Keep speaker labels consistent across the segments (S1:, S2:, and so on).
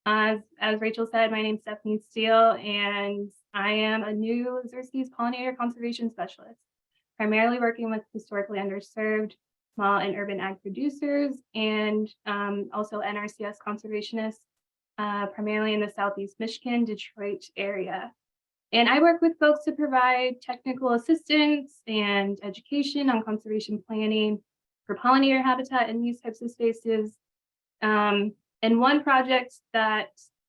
S1: As Rachel said, my name is Stefanie Steele, and I am a new Xerces Pollinator Conservation Specialist, primarily working with historically underserved small and urban ag producers and also NRCS conservationists, primarily in the Southeast Michigan, Detroit area. And I work with folks to provide technical assistance and education on conservation planning for pollinator habitat in these types of spaces. And one project that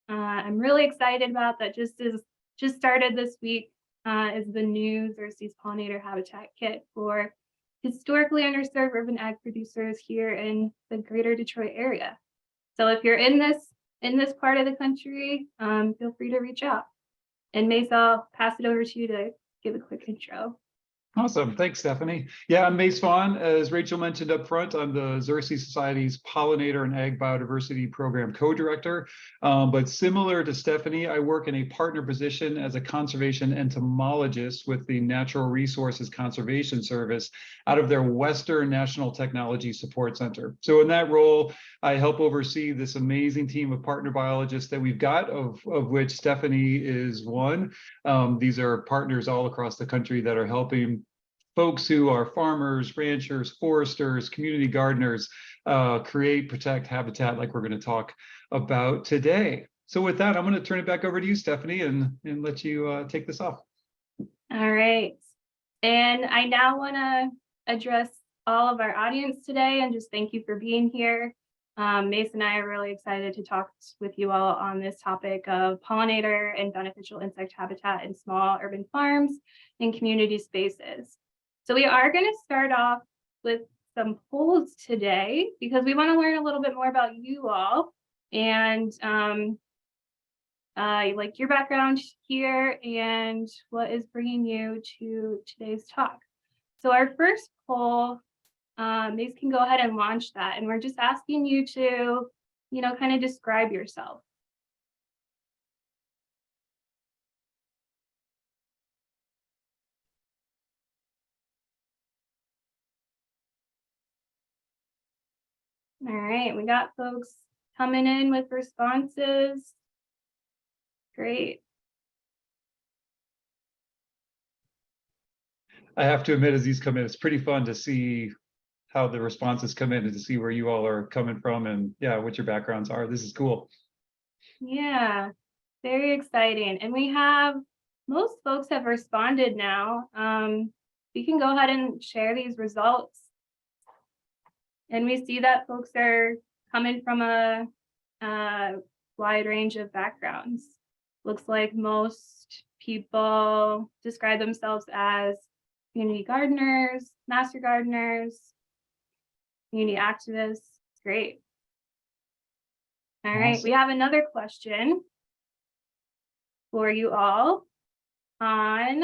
S1: I'm really excited about that just started this week is the new Xerces Pollinator Habitat Kit for historically underserved urban ag producers here in the greater Detroit area. So if you're in this part of the country, feel free to reach out. And Mace, I'll pass it over to you to give a quick intro.
S2: Awesome. Thanks, Stefanie. Yeah, I'm Mace Vaughan. As Rachel mentioned up front, I'm the Xerces Society's Pollinator and Ag Biodiversity Program co-director. But similar to Stefanie, I work in a partner position as a conservation entomologist with the Natural Resources Conservation Service out of their Western National Technology Support Center. So in that role, I help oversee this amazing team of partner biologists that we've got, of which Stefanie is one. These are partners all across the country that are helping folks who are farmers, ranchers, foresters, community gardeners, create, protect habitat like we're going to talk about today. So with that, I'm going to turn it back over to you, Stefanie, and let you take this off.
S1: All right. And I now want to address all of our audience today and just thank you for being here. Mace and I are really excited to talk with you all on this topic of pollinator and beneficial insect habitat in small urban farms and community spaces. So we are going to start off with some polls today because we want to learn a little bit more about you all and like your background here and what is bringing you to today's talk. So our first poll, Mace can go ahead and launch that, and we're just asking you to, kind of describe yourself. All right, we got folks coming in with responses. Great.
S2: I have to admit, as these come in, it's pretty fun to see how the responses come in and to see where you all are coming from and what your backgrounds are. This is cool.
S1: Yeah, very exciting. And we have, most folks have responded now. We can go ahead and share these results. And we see that folks are coming from a wide range of backgrounds. Looks like most people describe themselves as community gardeners, master gardeners, community activists. Great. All right, awesome. We have another question for you all on,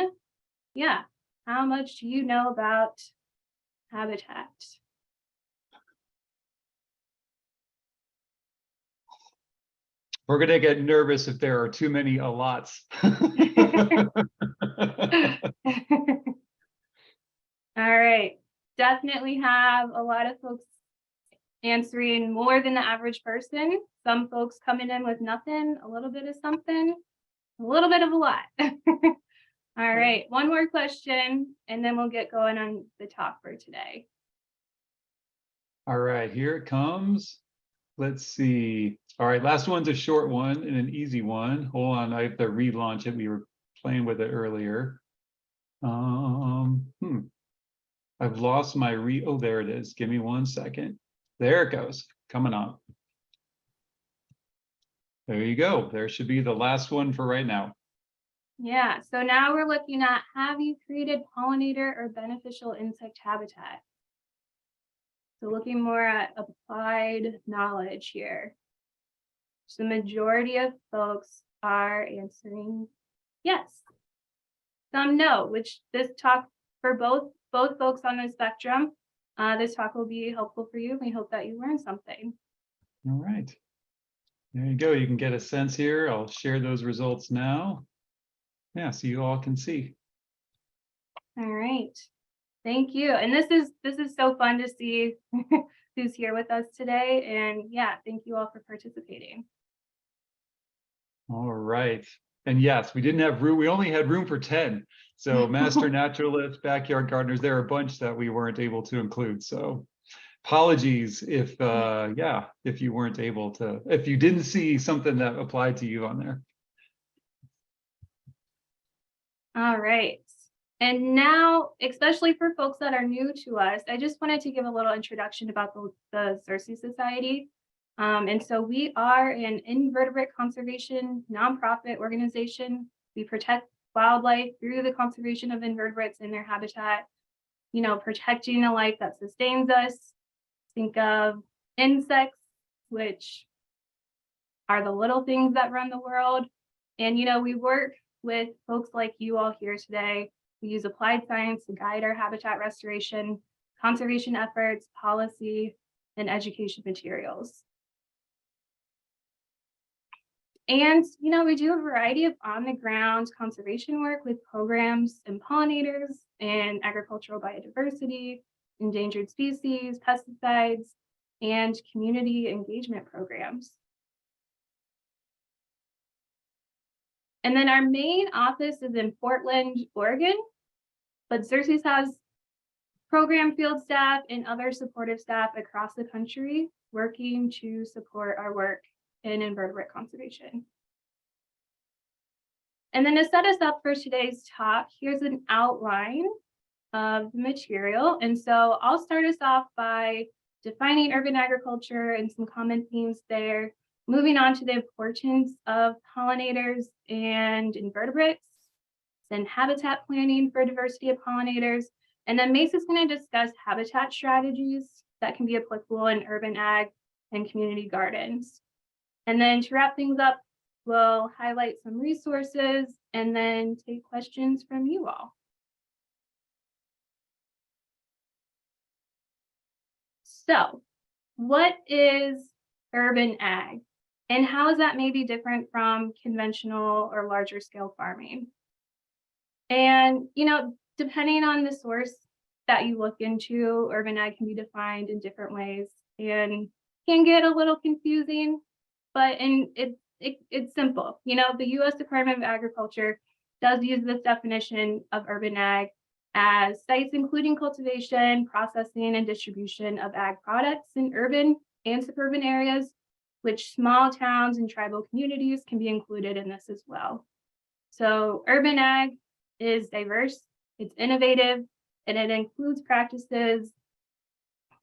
S1: how much do you know about habitat?
S2: We're going to get nervous if there are too many lots.
S1: All right, definitely have a lot of folks answering more than the average person. Some folks coming in with nothing, a little bit of something, a little bit of a lot. All right, one more question, and then we'll get going on the talk for today.
S2: All right, here it comes. Let's see. All right, last one's a short one and an easy one. Hold on, I have to relaunch it. We were playing with it earlier. I've lost my oh, there it is. Give me 1 second. There it goes, coming on. There you go. There should be the last one for right now.
S1: Yeah, so now we're looking at, have you created pollinator or beneficial insect habitat? So looking more at applied knowledge here. So the majority of folks are answering yes. Some no, which this talk for both folks on the spectrum, this talk will be helpful for you. We hope that you learn something.
S2: All right. There you go. You can get a sense here. I'll share those results now. Yeah, so you all can see.
S1: All right. Thank you. And this is so fun to see who's here with us today. And thank you all for participating.
S2: All right. And yes, we didn't have room. We only had room for 10. So master naturalists, backyard gardeners, there are a bunch that we weren't able to include. So apologies if if you weren't able to, if you didn't see something that applied to you on there.
S1: All right. And now, especially for folks that are new to us, I just wanted to give a little introduction about the Xerces Society. And so we are an invertebrate conservation nonprofit organization. We protect wildlife through the conservation of invertebrates in their habitat, protecting a life that sustains us. Think of insects, which are the little things that run the world. And, we work with folks like you all here today. We use applied science to guide our habitat restoration, conservation efforts, policy, and education materials. And, we do a variety of on-the-ground conservation work with programs in pollinators and agricultural biodiversity, endangered species, pesticides, and community engagement programs. And then our main office is in Portland, Oregon, but Xerces has program field staff and other supportive staff across the country working to support our work in invertebrate conservation. And then to set us up for today's talk, here's an outline of the material. And so I'll start us off by defining urban agriculture and some common themes there, moving on to the importance of pollinators and invertebrates, then habitat planning for diversity of pollinators, and then Mace is going to discuss habitat strategies that can be applicable in urban ag and community gardens. And then to wrap things up, we'll highlight some resources and then take questions from you all. So, what is urban ag? And how is that maybe different from conventional or larger scale farming? And, depending on the source that you look into, urban ag can be defined in different ways and can get a little confusing, but it's simple. The U.S. Department of Agriculture does use this definition of urban ag as sites including cultivation, processing, and distribution of ag products in urban and suburban areas, which small towns and tribal communities can be included in this as well. So urban ag is diverse, it's innovative, and it includes practices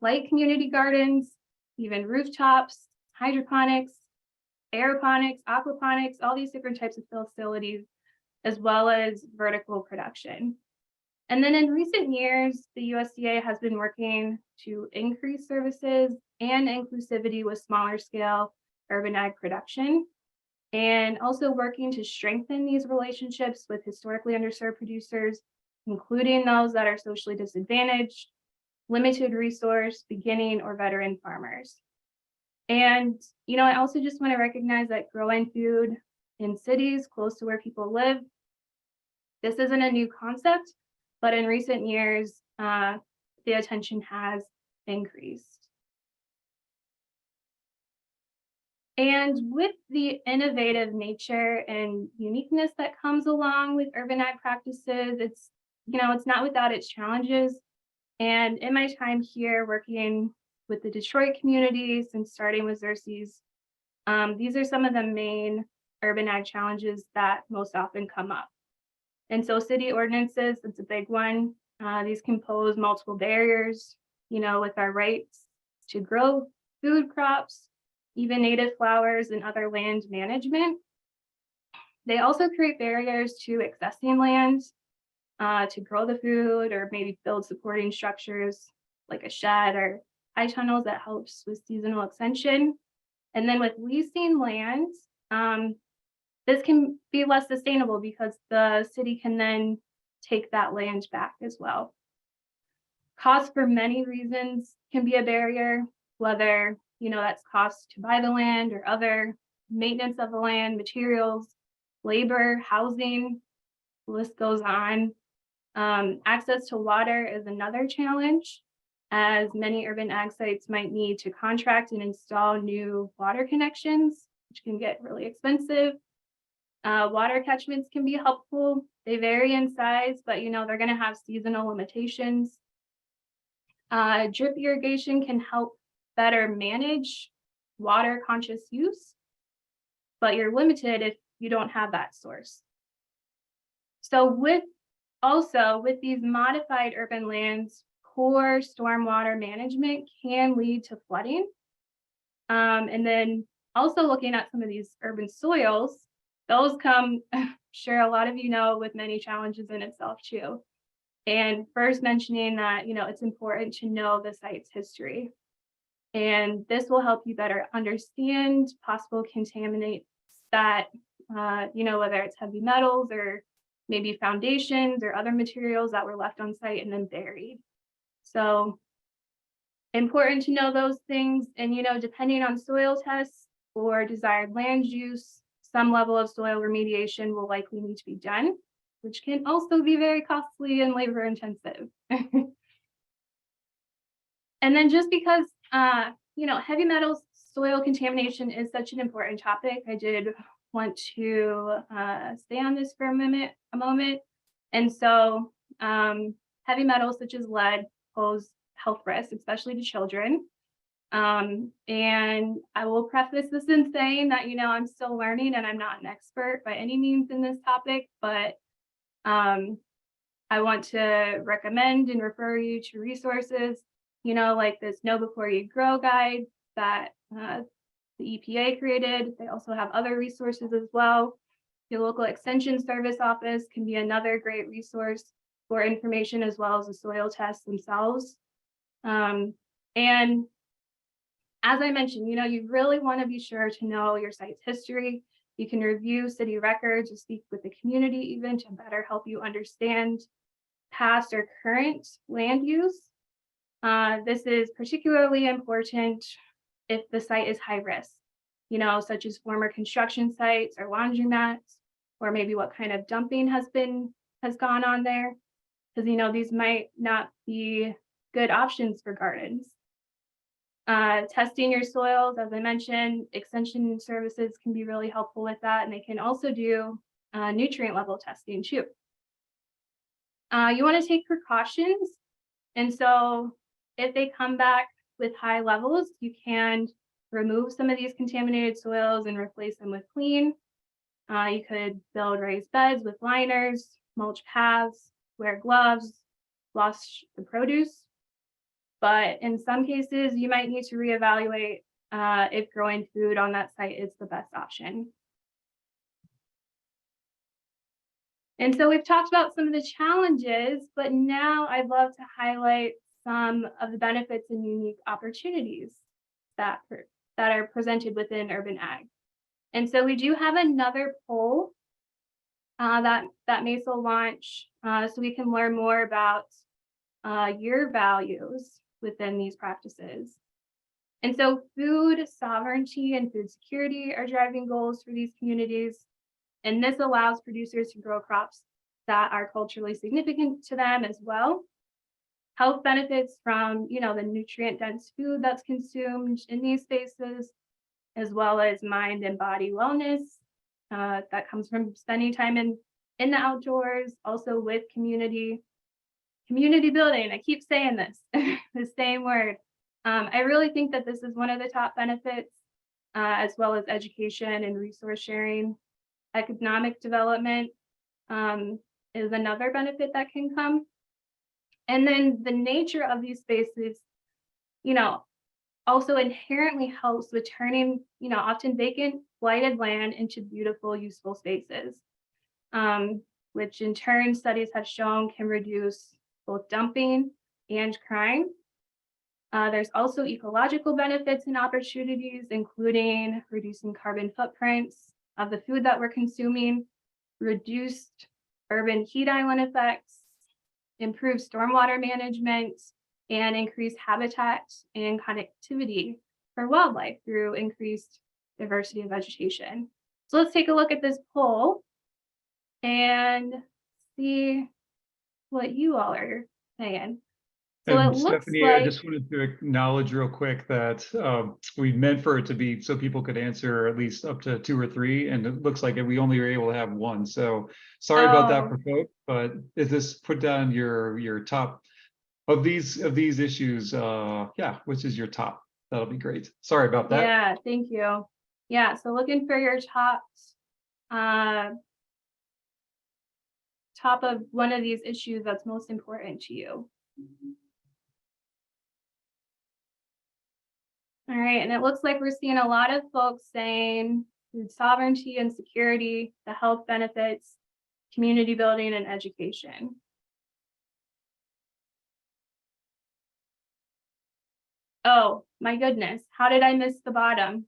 S1: like community gardens, even rooftops, hydroponics, aeroponics, aquaponics, all these different types of facilities, as well as vertical production. And then in recent years, the USDA has been working to increase services and inclusivity with smaller scale urban ag production, and also working to strengthen these relationships with historically underserved producers, including those that are socially disadvantaged, limited resource, beginning or veteran farmers. And, I also just want to recognize that growing food in cities close to where people live, this isn't a new concept, but in recent years, the attention has increased. And with the innovative nature and uniqueness that comes along with urban ag practices, it's not without its challenges. And in my time here working with the Detroit communities and starting with Xerces, these are some of the main urban ag challenges that most often come up. And so city ordinances, it's a big one. These can pose multiple barriers, with our rights to grow food crops, even native flowers and other land management. They also create barriers to accessing land to grow the food or maybe build supporting structures like a shed or high tunnels that helps with seasonal extension. And then with leasing land, this can be less sustainable because the city can then take that land back as well. Cost for many reasons can be a barrier, whether that's cost to buy the land or other maintenance of the land, materials, labor, housing, the list goes on. Access to water is another challenge, as many urban ag sites might need to contract and install new water connections, which can get really expensive. Water catchments can be helpful. They vary in size, but they're going to have seasonal limitations. Drip irrigation can help better manage water conscious use, but you're limited if you don't have that source. So with these modified urban lands, poor stormwater management can lead to flooding. And then also looking at some of these urban soils, those come, sure, a lot of with many challenges in itself too. And first mentioning that, it's important to know the site's history. And this will help you better understand possible contaminants that, whether it's heavy metals or maybe foundations or other materials that were left on site and then buried. So important to know those things. And, depending on soil tests or desired land use, some level of soil remediation will likely need to be done, which can also be very costly and labor intensive. And then just because, heavy metals soil contamination is such an important topic, I did want to stay on this for a moment. And so heavy metals such as lead pose health risks, especially to children. And I will preface this in saying that, I'm still learning and I'm not an expert by any means in this topic, but I want to recommend and refer you to resources, like this Know Before You Grow guide that the EPA created. They also have other resources as well. Your local extension service office can be another great resource for information as well as the soil tests themselves. And as I mentioned, you really want to be sure to know your site's history. You can review city records or speak with the community even to better help you understand past or current land use. This is particularly important if the site is high risk, such as former construction sites or laundromats, or maybe what kind of dumping has gone on there, because these might not be good options for gardens. Testing your soils, as I mentioned, extension services can be really helpful with that, and they can also do nutrient level testing too. You want to take precautions, and so if they come back with high levels, you can remove some of these contaminated soils and replace them with clean. You could build raised beds with liners, mulch paths, wear gloves, wash the produce. But in some cases, you might need to reevaluate if growing food on that site is the best option. And so we've talked about some of the challenges, but now I'd love to highlight some of the benefits and unique opportunities that are presented within urban ag. And so we do have another poll that Mace will launch so we can learn more about your values within these practices. And so food sovereignty and food security are driving goals for these communities. And this allows producers to grow crops that are culturally significant to them as well. Health benefits from, the nutrient-dense food that's consumed in these spaces, as well as mind and body wellness that comes from spending time in the outdoors, also with community building. I keep saying this, the same word. I really think that this is one of the top benefits, as well as education and resource sharing. Economic development is another benefit that can come. And then the nature of these spaces, also inherently helps with turning, often vacant, blighted land into beautiful, useful spaces, which in turn studies have shown can reduce both dumping and crime. There's also ecological benefits and opportunities, including reducing carbon footprints of the food that we're consuming, reduced urban heat island effects, improved stormwater management, and increased habitat and connectivity for wildlife through increased diversity of vegetation. So let's take a look at this poll and see what you all are saying. So it
S2: And
S1: looks
S2: Stephanie, I
S1: like,
S2: just wanted to acknowledge real quick that we meant for it to be so people could answer at least up to 2 or 3, and it looks like we only were able to have 1. So sorry about that
S1: oh,
S2: for folks, but is this put down your top of these issues? Yeah, which is your top? That'll be great. Sorry about that.
S1: yeah, thank you. Yeah, so looking for your uh, top of one of these issues that's most important to you. All right, and it looks like we're seeing a lot of folks saying food sovereignty and security, the health benefits, community building, and education. Oh, my goodness, how did I miss the bottom?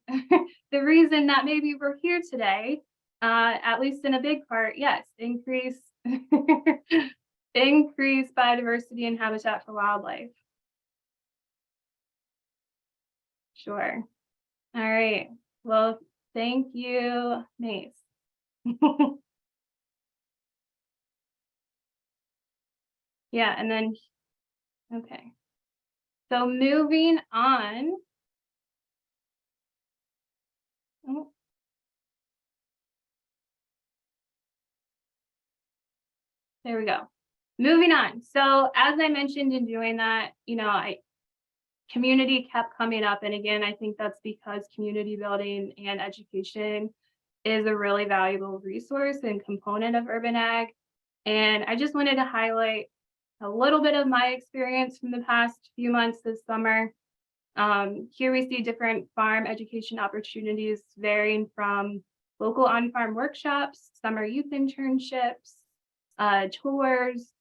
S1: The reason that maybe we're here today, at least in a big part, yes, increase increase biodiversity and habitat for wildlife. Sure. All right. Well, thank you, Mace. Yeah, and then, okay. So moving on. Oh, there we go. Moving on. So as I mentioned in doing that, community kept coming up. And again, I think that's because community building and education is a really valuable resource and component of urban ag. And I just wanted to highlight a little bit of my experience from the past few months this summer. Here we see different farm education opportunities varying from local on-farm workshops, summer youth internships, tours,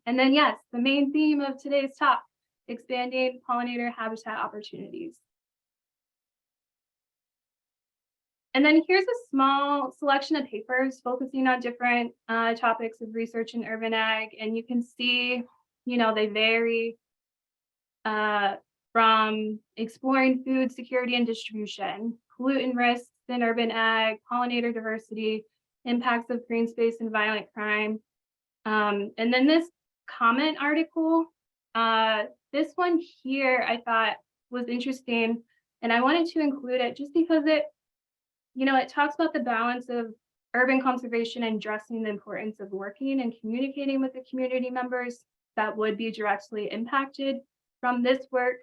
S1: and then yes, the main theme of today's talk, expanding pollinator habitat opportunities. And then here's a small selection of papers focusing on different topics of research in urban ag, and you can see, they vary from exploring food security and distribution, pollutant risks in urban ag, pollinator diversity, impacts of green space and violent crime. And then this comment article, this one here I thought was interesting, and I wanted to include it just because it talks about the balance of urban conservation and addressing the importance of working and communicating with the community members that would be directly impacted from this work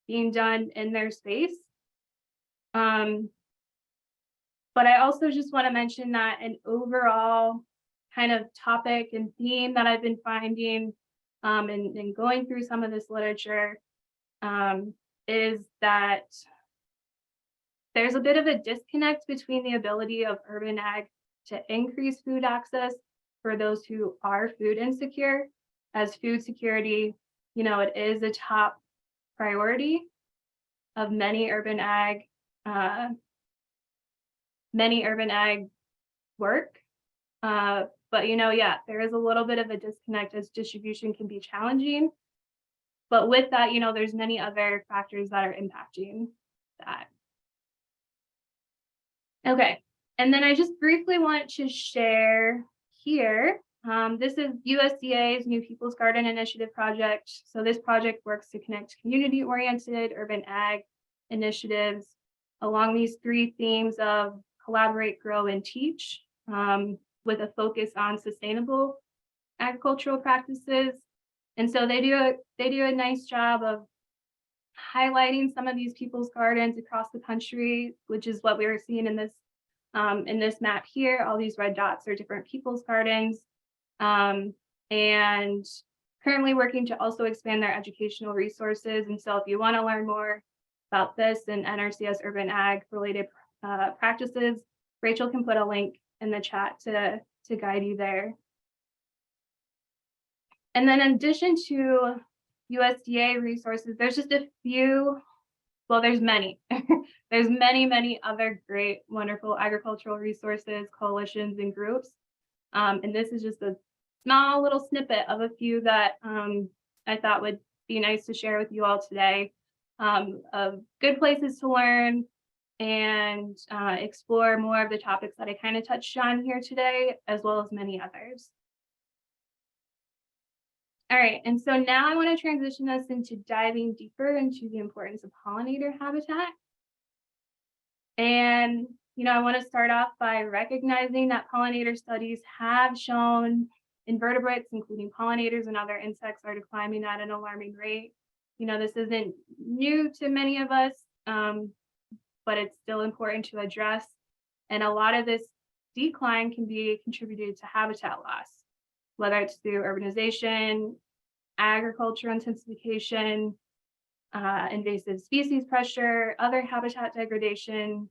S1: being done in their space. But I also just want to mention that an overall kind of topic and theme that I've been finding and going through some of this literature is that there's a bit of a disconnect between the ability of urban ag to increase food access for those who are food insecure, as food security, it is a top priority of many urban ag work. But yeah, there is a little bit of a disconnect as distribution can be challenging. But with that, there's many other factors that are impacting that. Okay, and then I just briefly want to share here. This is USDA's New People's Garden Initiative project. So this project works to connect community-oriented urban ag initiatives along these 3 themes of collaborate, grow, and teach, with a focus on sustainable agricultural practices. And so they do a nice job of highlighting some of these people's gardens across the country, which is what we were seeing in this map here. All these red dots are different people's gardens, and currently working to also expand their educational resources. And so if you want to learn more about this and NRCS urban ag related practices, Rachel can put a link in the chat to guide you there. And then in addition to USDA resources, there's just a few, well, there's many. There's many other great, wonderful agricultural resources, coalitions, and groups. And this is just a small little snippet of a few that I thought would be nice to share with you all today, of good places to learn and explore more of the topics that I kind of touched on here today, as well as many others. All right, and so now I want to transition us into diving deeper into the importance of pollinator habitat. And, I want to start off by recognizing that pollinator studies have shown invertebrates, including pollinators and other insects, are declining at an alarming rate. This isn't new to many of us, but it's still important to address. And a lot of this decline can be contributed to habitat loss, whether it's through urbanization, agriculture intensification, invasive species pressure, other habitat degradation,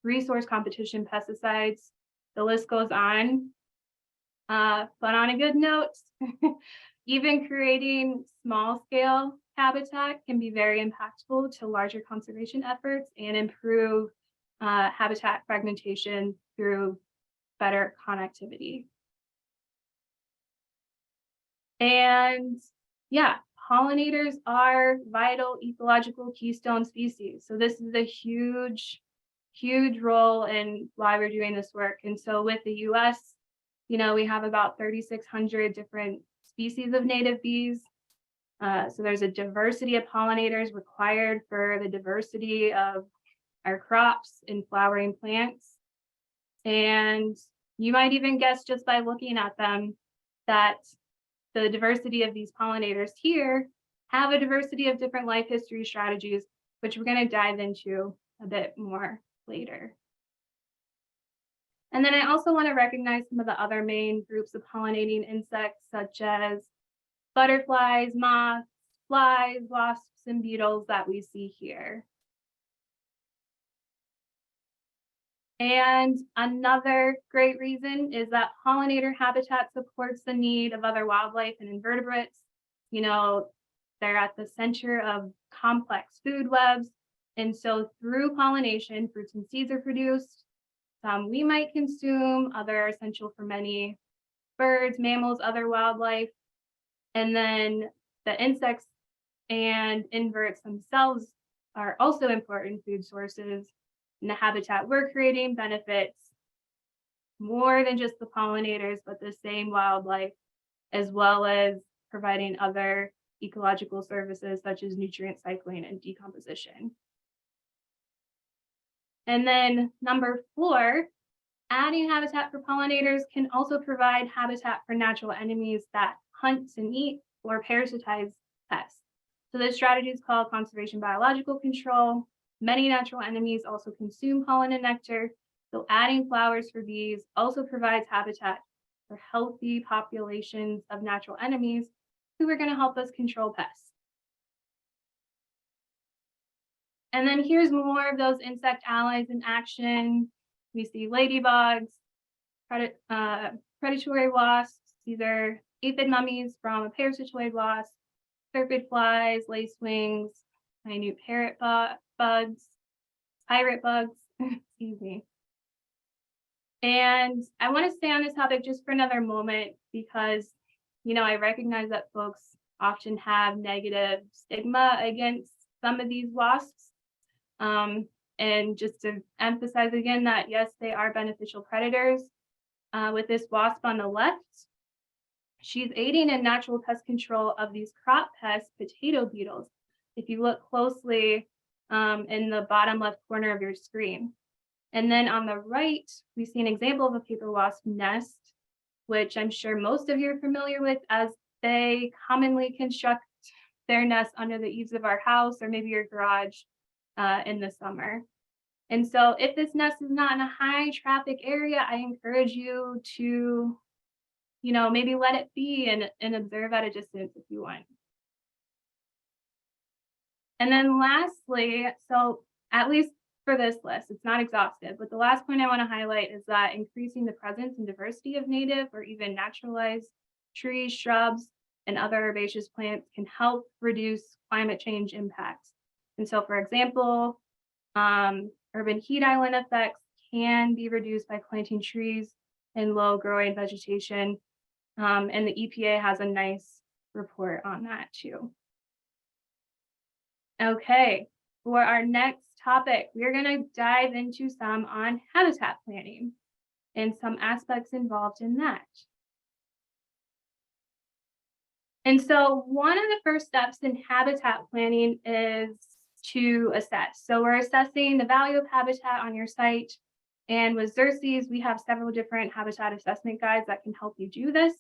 S1: resource competition, pesticides, the list goes on. But on a good note, even creating small scale habitat can be very impactful to larger conservation efforts and improve habitat fragmentation through better connectivity. And yeah, pollinators are vital ecological keystone species. So this is a huge role in why we're doing this work. And so with the US, we have about 3,600 different species of native bees. So there's a diversity of pollinators required for the diversity of our crops and flowering plants. And you might even guess just by looking at them that the diversity of these pollinators here have a diversity of different life history strategies, which we're going to dive into a bit more later. And then I also want to recognize some of the other main groups of pollinating insects, such as butterflies, moths, flies, wasps, and beetles that we see here. And another great reason is that pollinator habitat supports the need of other wildlife and invertebrates. They're at the center of complex food webs. And so through pollination, fruits and seeds are produced. Some we might consume, other are essential for many birds, mammals, other wildlife. And then the insects and inverts themselves are also important food sources. And the habitat we're creating benefits more than just the pollinators, but the same wildlife, as well as providing other ecological services such as nutrient cycling and decomposition. And then number 4, adding habitat for pollinators can also provide habitat for natural enemies that hunt and eat or parasitize pests. So this strategy is called conservation biological control. Many natural enemies also consume pollen and nectar, so adding flowers for bees also provides habitat for healthy populations of natural enemies who are going to help us control pests. And then here's more of those insect allies in action. We see ladybugs, predatory wasps. These are aphid mummies from a parasitoid wasp, syrphid flies, lacewings, minute parrot bugs, pirate bugs, excuse me. And I want to stay on this topic just for another moment because, I recognize that folks often have negative stigma against some of these wasps. And just to emphasize again that, yes, they are beneficial predators. With this wasp on the left, she's aiding in natural pest control of these crop pests, potato beetles. If you look closely in the bottom left corner of your screen. And then on the right, we see an example of a paper wasp nest, which I'm sure most of you are familiar with, as they commonly construct their nest under the eaves of our house or maybe your garage in the summer. And so if this nest is not in a high traffic area, I encourage you to, maybe let it be and observe at a distance if you want. And then lastly, so at least for this list, it's not exhaustive, but the last point I want to highlight is that increasing the presence and diversity of native or even naturalized trees, shrubs, and other herbaceous plants can help reduce climate change impacts. And so, for example, urban heat island effects can be reduced by planting trees and low growing vegetation. And the EPA has a nice report on that too. Okay, for our next topic, we're going to dive into some on habitat planning and some aspects involved in that. And so one of the first steps in habitat planning is to assess. So we're assessing the value of habitat on your site. And with Xerces, we have several different habitat assessment guides that can help you do this,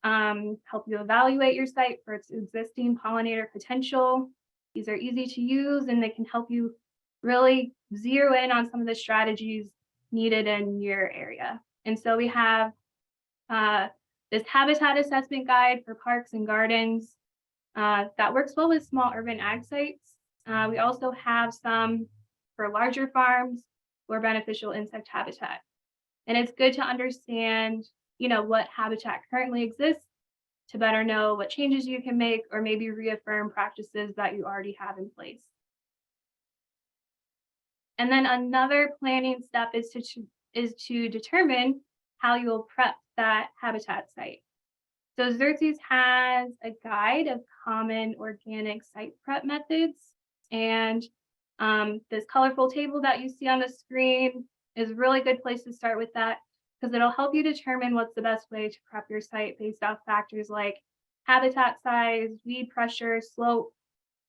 S1: help you evaluate your site for its existing pollinator potential. These are easy to use and they can help you really zero in on some of the strategies needed in your area. And so we have this habitat assessment guide for parks and gardens that works well with small urban ag sites. We also have some for larger farms or beneficial insect habitat. And it's good to understand, what habitat currently exists to better know what changes you can make or maybe reaffirm practices that you already have in place. And then another planning step is to determine how you'll prep that habitat site. So Xerces has a guide of common organic site prep methods. And this colorful table that you see on the screen is a really good place to start with that because it'll help you determine what's the best way to prep your site based off factors like habitat size, weed pressure, slope,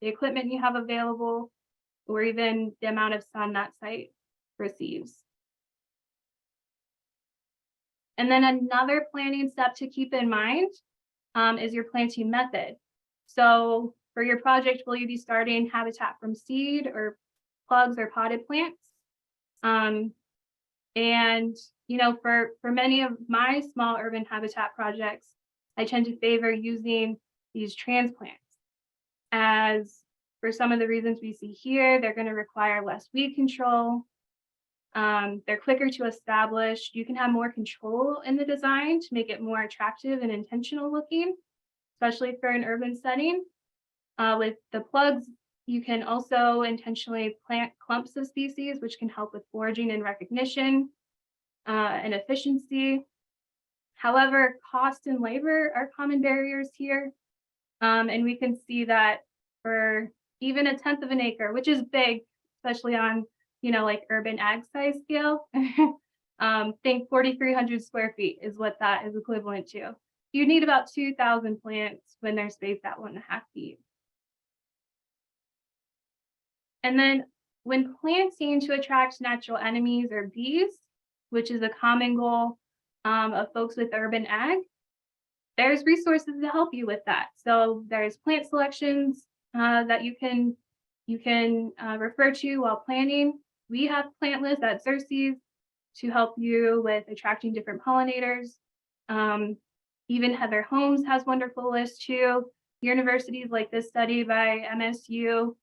S1: the equipment you have available, or even the amount of sun that site receives. And then another planning step to keep in mind is your planting method. So for your project, will you be starting habitat from seed or plugs or potted plants? And for many of my small urban habitat projects, I tend to favor using these transplants, as for some of the reasons we see here, they're going to require less weed control. They're quicker to establish. You can have more control in the design to make it more attractive and intentional looking, especially for an urban setting. With the plugs, you can also intentionally plant clumps of species, which can help with foraging and recognition and efficiency. However, cost and labor are common barriers here. And we can see that for even 1/10 of an acre, which is big, especially on, like urban ag size scale, think 4,300 square feet is what that is equivalent to. You need about 2,000 plants when they're spaced at 1.5 feet. And then when planting to attract natural enemies or bees, which is a common goal of folks with urban ag, there's resources to help you with that. So there's plant selections that you can refer to while planting. We have plant lists at Xerces to help you with attracting different pollinators. Even Heather Holmes has wonderful lists too. Universities like this study by MSU.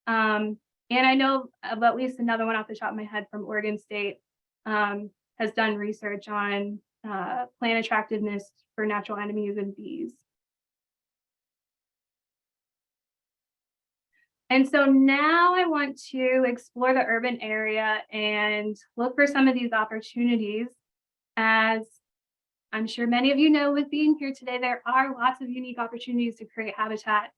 S1: And I know of at least another one off the top of my head from Oregon State has done research on plant attractiveness for natural enemies and bees. And so now I want to explore the urban area and look for some of these opportunities. As I'm sure many of you know, with being here today, there are lots of unique opportunities to create habitat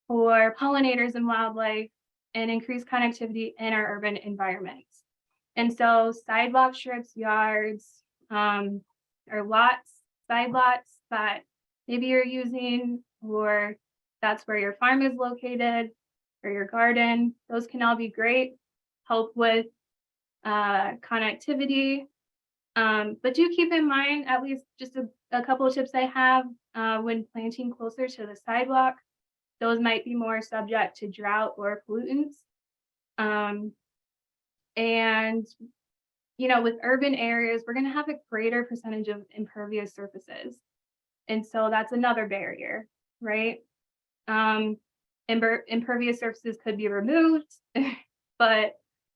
S1: for pollinators and wildlife and increase connectivity in our urban environments. And so sidewalk strips, yards, or lots, side lots that maybe you're using, or that's where your farm is located, or your garden, those can all be great, help with connectivity. But do keep in mind, at least just a couple of tips I have when planting closer to the sidewalk. Those might be more subject to drought or pollutants. And with urban areas, we're going to have a greater percentage of impervious surfaces. And so that's another barrier, right? Impervious surfaces could be removed, and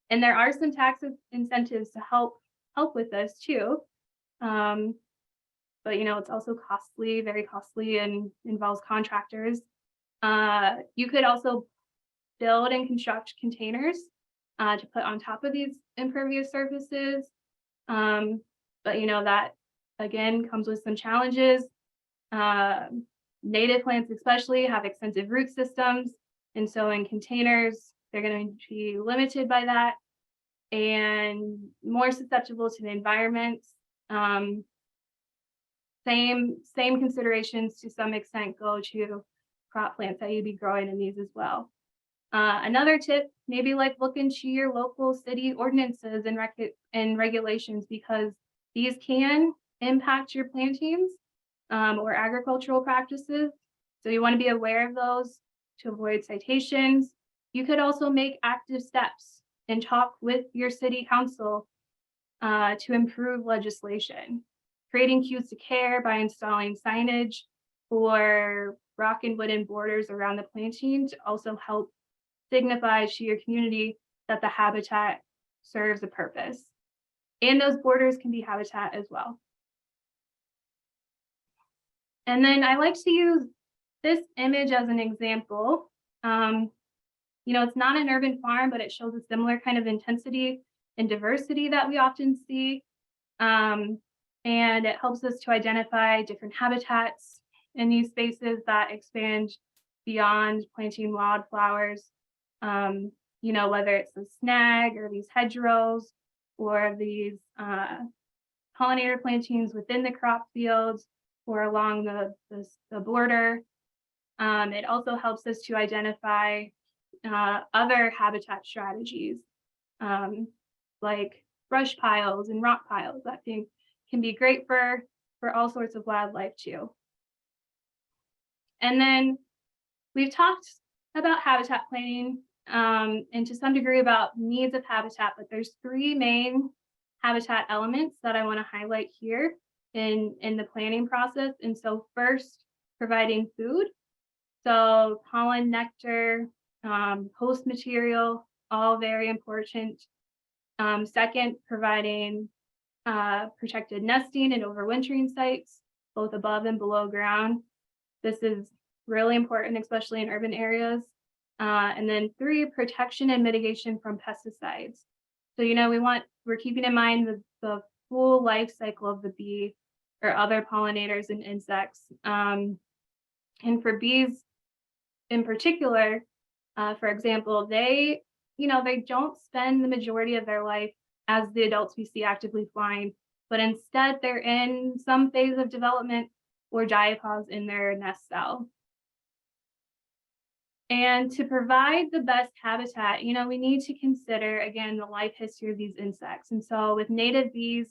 S1: there are some tax incentives to help with this too. But it's also costly, very costly, and involves contractors. You could also build and construct containers to put on top of these impervious surfaces. But that again comes with some challenges. Native plants especially have extensive root systems, and so in containers they're going to be limited by that and more susceptible to the environment. same considerations to some extent go to crop plants that you'd be growing in these as well. Another tip, maybe like look into your local city ordinances and regulations, because these can impact your plantings or agricultural practices. So you want to be aware of those to avoid citations. You could also make active steps and talk with your city council to improve legislation. Creating cues to care by installing signage or rock and wooden borders around the planting to also help signify to your community that the habitat serves a purpose. And those borders can be habitat as well. And then I like to use this image as an example. It's not an urban farm, but it shows a similar kind of intensity and diversity that we often see. And it helps us to identify different habitats in these spaces that expand beyond planting wildflowers. Whether it's a snag or these hedgerows or these pollinator plantings within the crop fields or along the border. It also helps us to identify other habitat strategies like brush piles and rock piles that can be great for all sorts of wildlife too. And then we've talked about habitat planning and to some degree about needs of habitat, but there's three main habitat elements that I want to highlight here in the planning process. And so first, providing food. So pollen, nectar, host material, all very important. Second, providing protected nesting and overwintering sites, both above and below ground. This is really important, especially in urban areas. And then three, protection and mitigation from pesticides. So, we're keeping in mind the full life cycle of the bee or other pollinators and insects. And for bees in particular, for example, they don't spend the majority of their life as the adults we see actively flying, but instead they're in some phase of development or diapause in their nest cell. And to provide the best habitat, we need to consider, again, the life history of these insects. And so with native bees,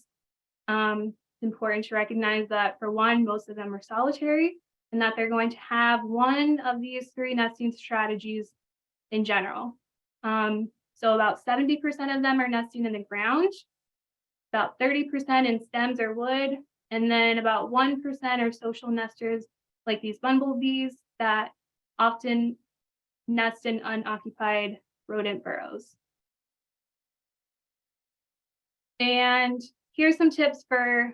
S1: it's important to recognize that, for one, most of them are solitary and that they're going to have one of these three nesting strategies in general. So about 70% of them are nesting in the ground, about 30% in stems or wood, and then about 1% are social nesters like these bumblebees that often nest in unoccupied rodent burrows. And here's some tips for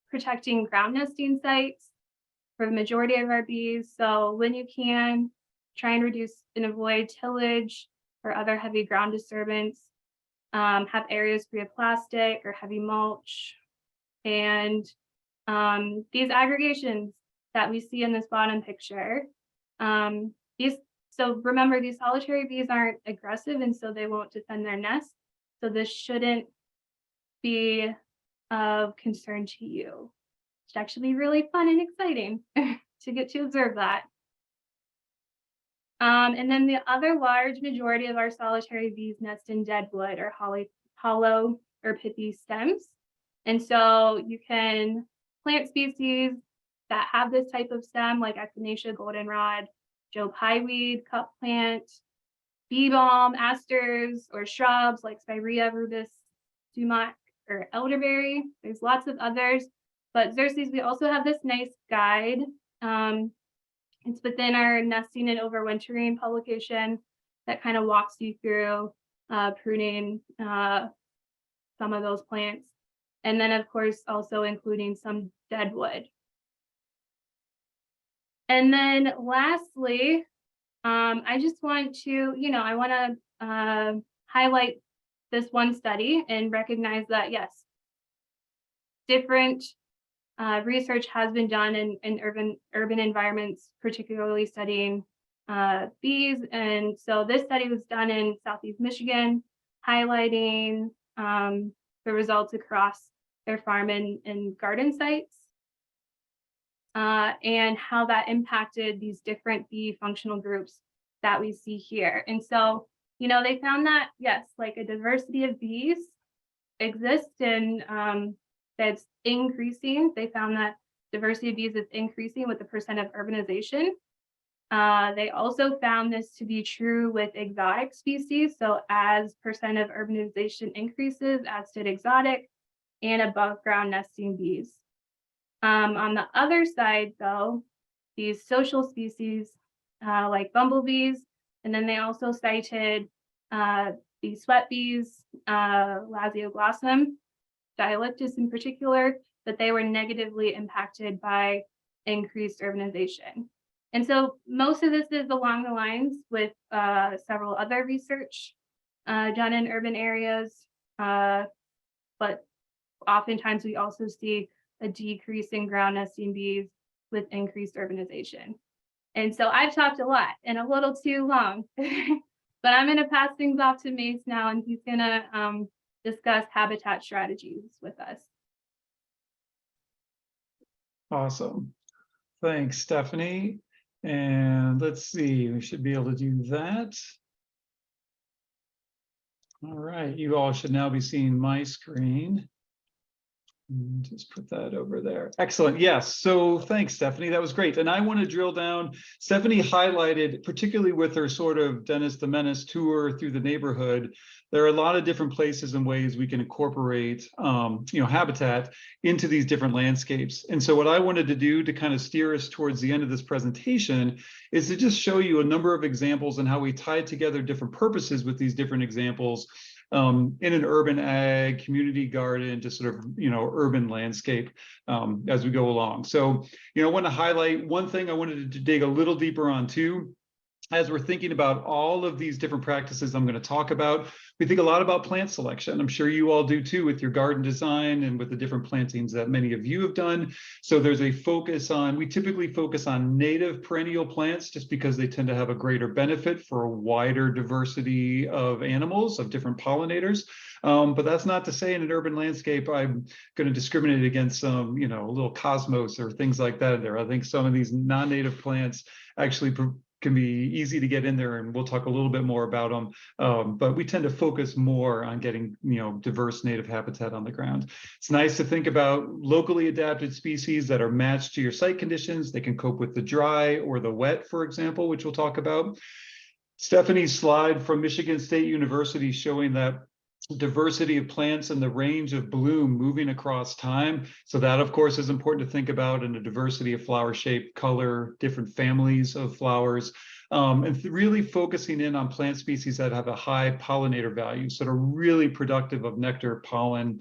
S1: protecting ground nesting sites for the majority of our bees. So when you can, try and reduce and avoid tillage or other heavy ground disturbance. Have areas free of plastic or heavy mulch. And these aggregations that we see in this bottom picture, so remember, these solitary bees aren't aggressive, and so they won't defend their nest. So this shouldn't be of concern to you. It should actually be really fun and exciting to get to observe that. And then the other large majority of our solitary bees nest in dead wood or hollow or pithy stems. And so you can plant species that have this type of stem, like Echinacea goldenrod, Joe Pyeweed, cup plant, bee balm, asters, or shrubs like Spirea rubus, sumac, or elderberry. There's lots of others, but Xerces, we also have this nice guide. It's within our nesting and overwintering publication that kind of walks you through pruning some of those plants. And then, of course, also including some dead wood. And then lastly, I just want to, I want to highlight this one study and recognize that, yes, different research has been done in urban environments, particularly studying bees. And so this study was done in Southeast Michigan, highlighting the results across their farm and garden sites. and how that impacted these different bee functional groups that we see here. And so, they found that, yes, like a diversity of bees exists and that's increasing. They found that diversity of bees is increasing with the percent of urbanization. They also found this to be true with exotic species. So as percent of urbanization increases, as did exotic and above ground nesting bees. On the other side, though, these social species like bumblebees, and then they also cited the sweat bees, Lasioglossum, Dialectus in particular, that they were negatively impacted by increased urbanization. And so most of this is along the lines with several other research done in urban areas, but oftentimes we also see a decrease in ground nesting bees with increased urbanization. And so I've talked a lot and a little too long, but I'm going to pass things off to Mace now, and he's going to discuss habitat strategies with us.
S2: Awesome. Thanks, Stephanie. And let's see, we should be able to do that. All right, you all should now be seeing my screen. Just put that over there. Excellent. Yes. So thanks, Stephanie. That was great. And I want to drill down. Stephanie highlighted, particularly with her sort of Dennis the Menace tour through the neighborhood, there are a lot of different places and ways we can incorporate, habitat into these different landscapes. And so what I wanted to do to kind of steer us towards the end of this presentation is to just show you a number of examples and how we tie together different purposes with these different examples in an urban ag, community garden, just sort of, urban landscape as we go along. So, I want to highlight one thing I wanted to dig a little deeper on too. As we're thinking about all of these different practices I'm going to talk about, we think a lot about plant selection. I'm sure you all do too with your garden design and with the different plantings that many of you have done. So there's a focus on, we typically focus on native perennial plants just because they tend to have a greater benefit for a wider diversity of animals, of different pollinators. But that's not to say in an urban landscape, I'm going to discriminate against some, little cosmos or things like that there. I think some of these non-native plants actually can be easy to get in there, and we'll talk a little bit more about them. But we tend to focus more on getting, diverse native habitat on the ground. It's nice to think about locally adapted species that are matched to your site conditions. They can cope with the dry or the wet, for example, which we'll talk about. Stephanie's slide from Michigan State University showing that diversity of plants and the range of bloom moving across time. So that, of course, is important to think about in a diversity of flower shape, color, different families of flowers, and really focusing in on plant species that have a high pollinator value, so they're really productive of nectar, pollen,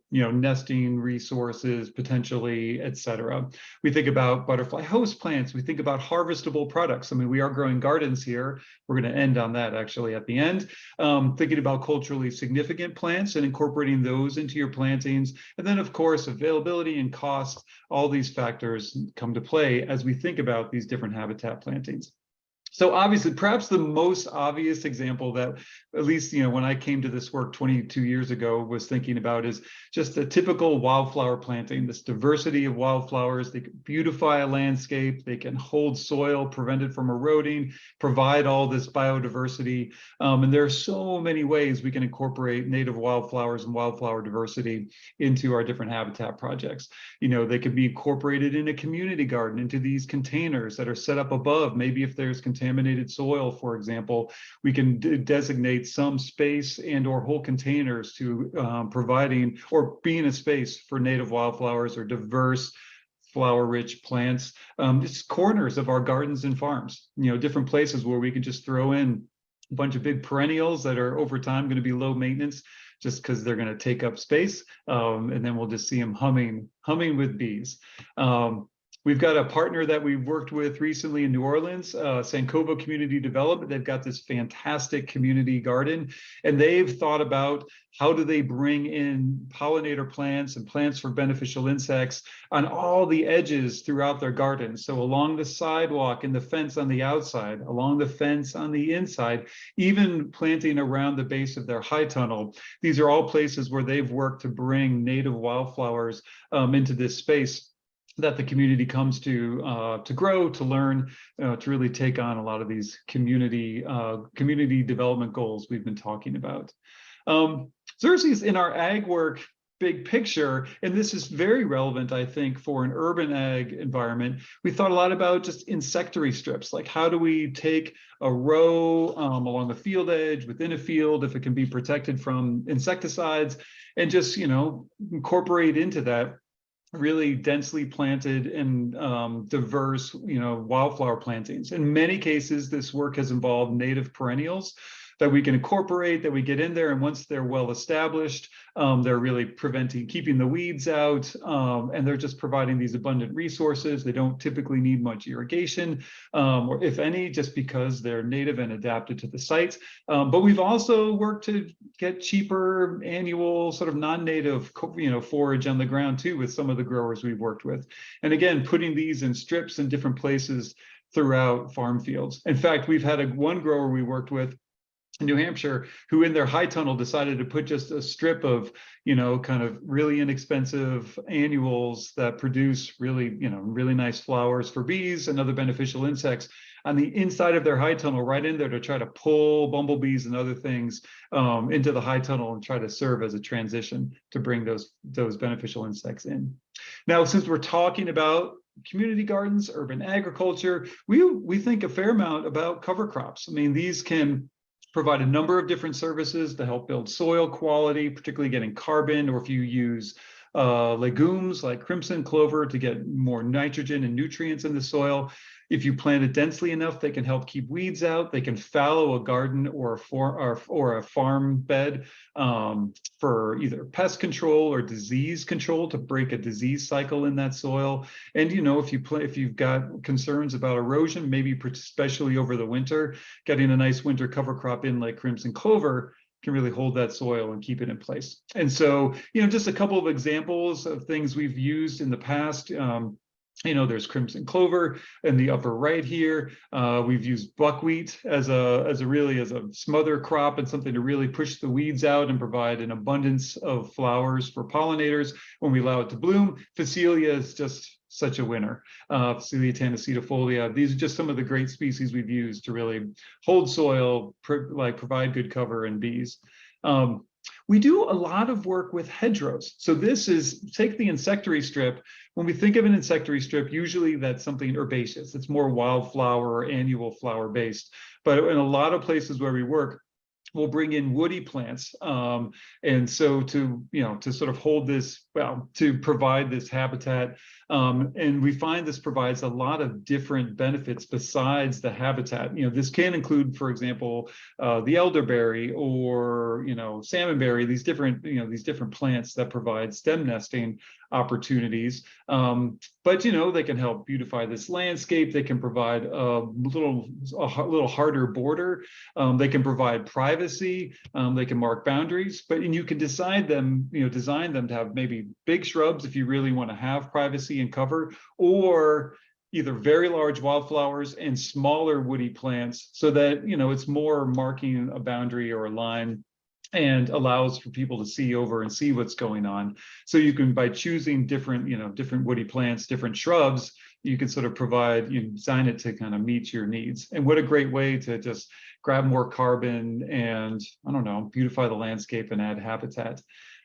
S2: nesting resources, potentially, etc. We think about butterfly host plants. We think about harvestable products. I mean, we are growing gardens here. We're going to end on that actually at the end. Thinking about culturally significant plants and incorporating those into your plantings. And then, of course, availability and cost, all these factors come to play as we think about these different habitat plantings. So obviously, perhaps the most obvious example that, at least, when I came to this work 22 years ago, was thinking about is just a typical wildflower planting, this diversity of wildflowers. They can beautify a landscape, they can hold soil, prevent it from eroding, provide all this biodiversity. And there are so many ways we can incorporate native wildflowers and wildflower diversity into our different habitat projects. They can be incorporated in a community garden, into these containers that are set up above. Maybe if there's contaminated soil, for example, we can designate some space and or whole containers to providing or being a space for native wildflowers or diverse flower-rich plants. Just corners of our gardens and farms, different places where we can just throw in a bunch of big perennials that are over time going to be low maintenance just because they're going to take up space. And then we'll just see them humming with bees. We've got a partner that we've worked with recently in New Orleans, Sankovo Community Development. They've got this fantastic community garden, and they've thought about how do they bring in pollinator plants and plants for beneficial insects on all the edges throughout their garden. So along the sidewalk and the fence on the outside, along the fence on the inside, even planting around the base of their high tunnel. These are all places where they've worked to bring native wildflowers into this space. that the community comes to grow, to learn, to really take on a lot of these community development goals we've been talking about. Xerces in our ag work, big picture, and this is very relevant, I think, for an urban ag environment. We thought a lot about just insectary strips, like how do we take a row along the field edge within a field, if it can be protected from insecticides, and just, you know, incorporate into that really densely planted and diverse, you know, wildflower plantings. In many cases, this work has involved native perennials that we can incorporate, that we get in there, and once they're well established, they're really keeping the weeds out, and they're just providing these abundant resources. They don't typically need much irrigation, or if any, just because they're native and adapted to the site. But we've also worked to get cheaper annual sort of non-native, you know, forage on the ground too, with some of the growers we've worked with. And again, putting these in strips in different places throughout farm fields. In fact, we've had one grower we worked with in New Hampshire, who in their high tunnel decided to put just a strip of, you know, kind of really inexpensive annuals that produce really, you know, really nice flowers for bees and other beneficial insects on the inside of their high tunnel, right in there, to try to pull bumblebees and other things into the high tunnel and try to serve as a transition to bring those beneficial insects in. Now, since we're talking about community gardens, urban agriculture, we think a fair amount about cover crops. I mean, these can provide a number of different services to help build soil quality, particularly getting carbon, or if you use legumes like crimson clover to get more nitrogen and nutrients in the soil. If you plant it densely enough, they can help keep weeds out. They can fallow a garden or a farm bed for either pest control or disease control, to break a disease cycle in that soil. And, you know, if you've got concerns about erosion, maybe especially over the winter, getting a nice winter cover crop in like crimson clover can really hold that soil and keep it in place. And so, you know, just a couple of examples of things we've used in the past. You know, there's crimson clover in the upper right here. We've used buckwheat as a smother crop and something to really push the weeds out and provide an abundance of flowers for pollinators when we allow it to bloom. Phacelia is just such a winner. Phacelia tanacetifolia. These are just some of the great species we've used to really hold soil, provide good cover and bees. We do a lot of work with hedgerows. So this is, take the insectary strip. When we think of an insectary strip, usually that's something herbaceous. It's more wildflower or annual flower based. But in a lot of places where we work, we'll bring in woody plants. And so to sort of hold this, well, to provide this habitat. And we find this provides a lot of different benefits besides the habitat. You know, this can include, for example, the elderberry or, you know, salmonberry, these different plants that provide stem nesting opportunities. But, you know, they can help beautify this landscape. They can provide a little harder border. They can provide privacy. They can mark boundaries, and you can design them to have maybe big shrubs if you really want to have privacy and cover, or either very large wildflowers and smaller woody plants, so that, you know, it's more marking a boundary or a line and allows for people to see over and see what's going on. So you can, by choosing different woody plants, different shrubs, you can sort of design it to kind of meet your needs. And what a great way to just grab more carbon and, I don't know, beautify the landscape and add habitat.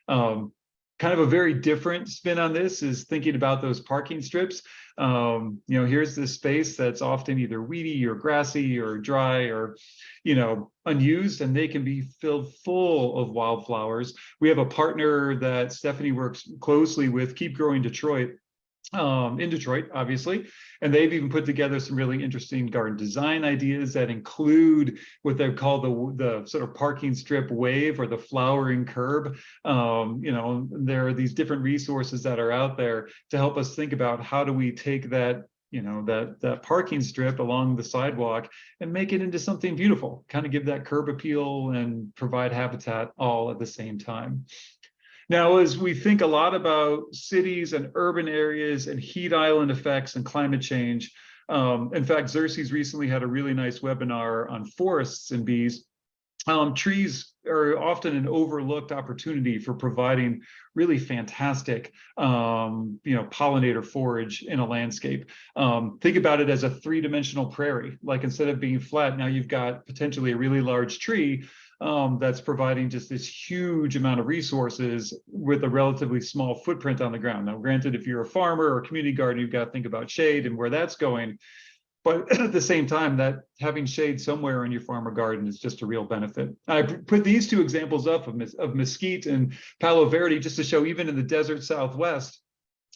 S2: Kind of a very different spin on this is thinking about those parking strips. You know, here's this space that's often either weedy or grassy or dry or, you know, unused, and they can be filled full of wildflowers. We have a partner that Stefanie works closely with, Keep Growing Detroit, in Detroit, obviously, and they've even put together some really interesting garden design ideas that include what they call the sort of parking strip wave or the flowering curb. You know, there are these different resources that are out there to help us think about how do we take that, you know, that parking strip along the sidewalk and make it into something beautiful, kind of give that curb appeal and provide habitat all at the same time. Now, as we think a lot about cities and urban areas and heat island effects and climate change, in fact, Xerces recently had a really nice webinar on forests and bees. trees are often an overlooked opportunity for providing really fantastic, pollinator forage in a landscape. Think about it as a three-dimensional prairie. Like instead of being flat, now you've got potentially a really large tree that's providing just this huge amount of resources with a relatively small footprint on the ground. Now, granted, if you're a farmer or a community garden, you've got to think about shade and where that's going. But at the same time, that having shade somewhere in your farm or garden is just a real benefit. I put these two examples up of mesquite and Palo Verde just to show even in the desert Southwest,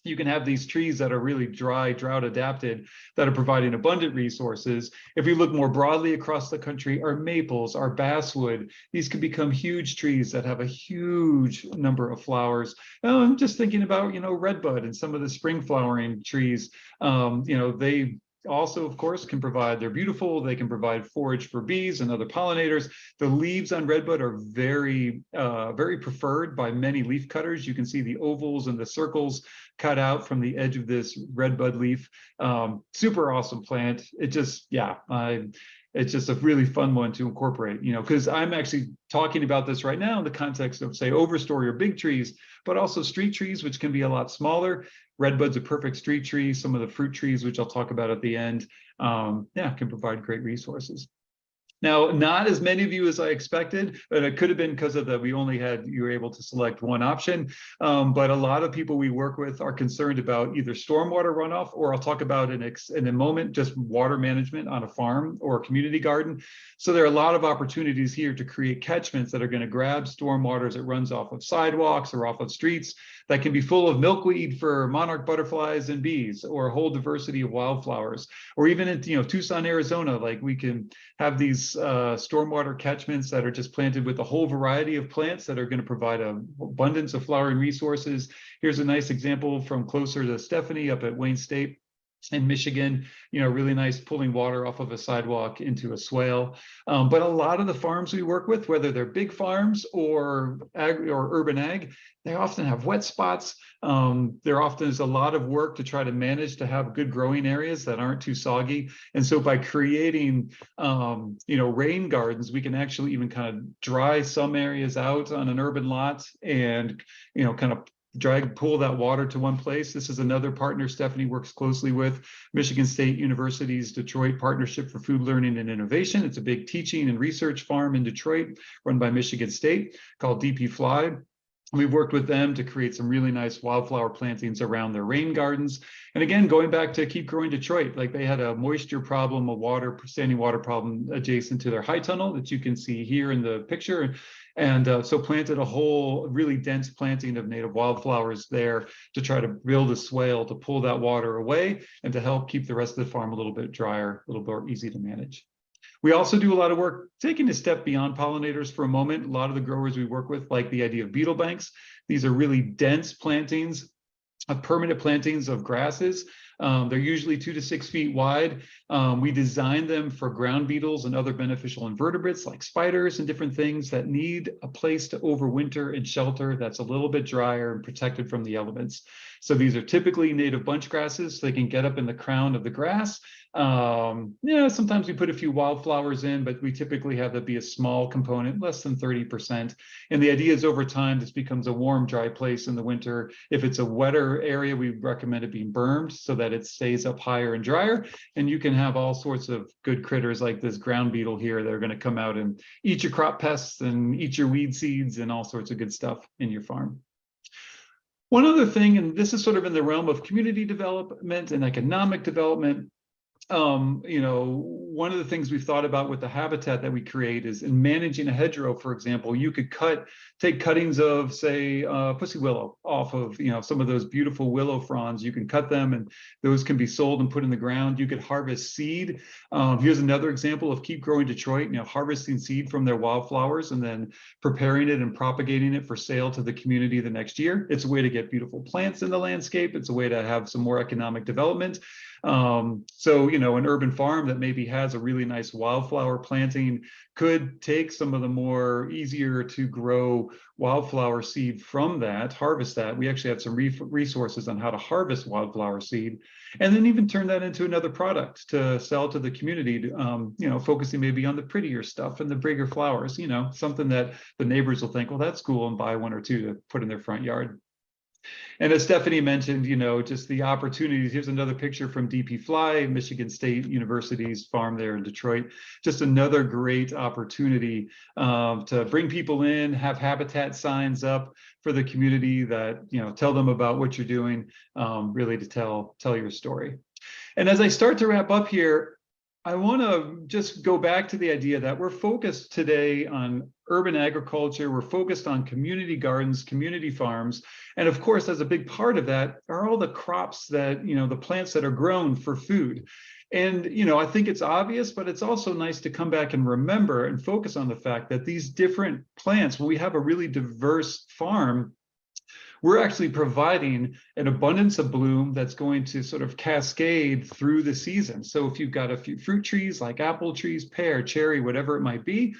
S2: you can have these trees that are really dry, drought adapted, that are providing abundant resources. If we look more broadly across the country, our maples, our basswood, these can become huge trees that have a huge number of flowers. I'm just thinking about, redbud and some of the spring flowering trees. They also, of course, can provide, they're beautiful, they can provide forage for bees and other pollinators. The leaves on redbud are very, very preferred by many leaf cutters. You can see the ovals and the circles cut out from the edge of this redbud leaf. Super awesome plant. It's just a really fun one to incorporate, because I'm actually talking about this right now in the context of, say, overstory or big trees, but also street trees, which can be a lot smaller. Redbud's a perfect street tree. Some of the fruit trees, which I'll talk about at the end, can provide great resources. Now, not as many of you as I expected, but it could have been because of you were able to select one option. But a lot of people we work with are concerned about either stormwater runoff, or I'll talk about in a moment, just water management on a farm or a community garden. So there are a lot of opportunities here to create catchments that are going to grab stormwater as it runs off of sidewalks or off of streets that can be full of milkweed for monarch butterflies and bees, or a whole diversity of wildflowers, or even in Tucson, Arizona, like we can have these stormwater catchments that are just planted with a whole variety of plants that are going to provide an abundance of flowering resources. Here's a nice example from closer to Stefanie up at Wayne State in Michigan, really nice pulling water off of a sidewalk into a swale. But a lot of the farms we work with, whether they're big farms or urban ag, they often have wet spots. There often is a lot of work to try to manage to have good growing areas that aren't too soggy. And so by creating, rain gardens, we can actually even kind of dry some areas out on an urban lot and, kind of pull that water to one place. This is another partner Stefanie works closely with, Michigan State University's Detroit Partnership for Food Learning and Innovation. It's a big teaching and research farm in Detroit run by Michigan State called DP Fly. We've worked with them to create some really nice wildflower plantings around their rain gardens. And again, going back to Keep Growing Detroit, like they had a moisture problem, standing water problem adjacent to their high tunnel that you can see here in the picture. And so planted a whole really dense planting of native wildflowers there to try to build a swale to pull that water away and to help keep the rest of the farm a little bit drier, a little more easy to manage. We also do a lot of work taking a step beyond pollinators for a moment. A lot of the growers we work with like the idea of beetle banks. These are really dense plantings, permanent plantings of grasses. They're usually 2 to 6 feet wide. We design them for ground beetles and other beneficial invertebrates like spiders and different things that need a place to overwinter and shelter that's a little bit drier and protected from the elements. So these are typically native bunch grasses, so they can get up in the crown of the grass. Sometimes we put a few wildflowers in, but we typically have that be a small component, less than 30%. And the idea is over time, this becomes a warm, dry place in the winter. If it's a wetter area, we recommend it being bermed so that it stays up higher and drier. And you can have all sorts of good critters like this ground beetle here that are going to come out and eat your crop pests and eat your weed seeds and all sorts of good stuff in your farm. One other thing, and this is sort of in the realm of community development and economic development, one of the things we've thought about with the habitat that we create is in managing a hedgerow, for example, you could take cuttings of, say, pussy willow off of, some of those beautiful willow fronds. You can cut them and those can be sold and put in the ground. You could harvest seed. Here's another example of Keep Growing Detroit, harvesting seed from their wildflowers and then preparing it and propagating it for sale to the community the next year. It's a way to get beautiful plants in the landscape. It's a way to have some more economic development. So, an urban farm that maybe has a really nice wildflower planting could take some of the more easier to grow wildflower seed from that, harvest that. We actually have some resources on how to harvest wildflower seed, and then even turn that into another product to sell to the community, focusing maybe on the prettier stuff and the bigger flowers, something that the neighbors will think, well, that's cool, and buy one or two to put in their front yard. And as Stefanie mentioned, just the opportunities. Here's another picture from DP Fly, Michigan State University's farm there in Detroit. Just another great opportunity to bring people in, have habitat signs up for the community that, tell them about what you're doing, really to tell your story. And as I start to wrap up here, I want to just go back to the idea that we're focused today on urban agriculture. We're focused on community gardens, community farms. And of course, as a big part of that are all the crops that, the plants that are grown for food. And, I think it's obvious, but it's also nice to come back and remember and focus on the fact that these different plants, when we have a really diverse farm, we're actually providing an abundance of bloom that's going to sort of cascade through the season. So if you've got a few fruit trees like apple trees, pear, cherry, whatever it might be,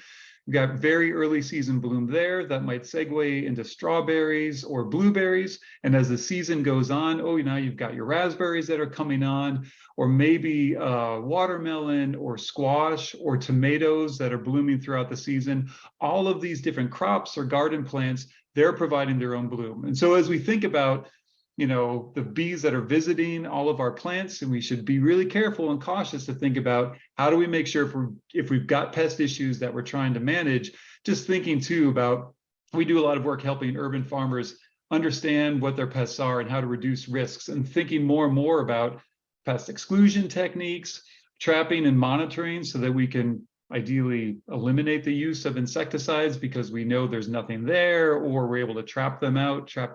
S2: you've got very early season bloom there that might segue into strawberries or blueberries. And as the season goes on, now you've got your raspberries that are coming on, or maybe watermelon or squash or tomatoes that are blooming throughout the season. All of these different crops or garden plants, they're providing their own bloom. And so as we think about, the bees that are visiting all of our plants, and we should be really careful and cautious to think about how do we make sure if we've got pest issues that we're trying to manage, just thinking too about, we do a lot of work helping urban farmers understand what their pests are and how to reduce risks, and thinking more and more about pest exclusion techniques, trapping and monitoring so that we can ideally eliminate the use of insecticides because we know there's nothing there, or we're able to trap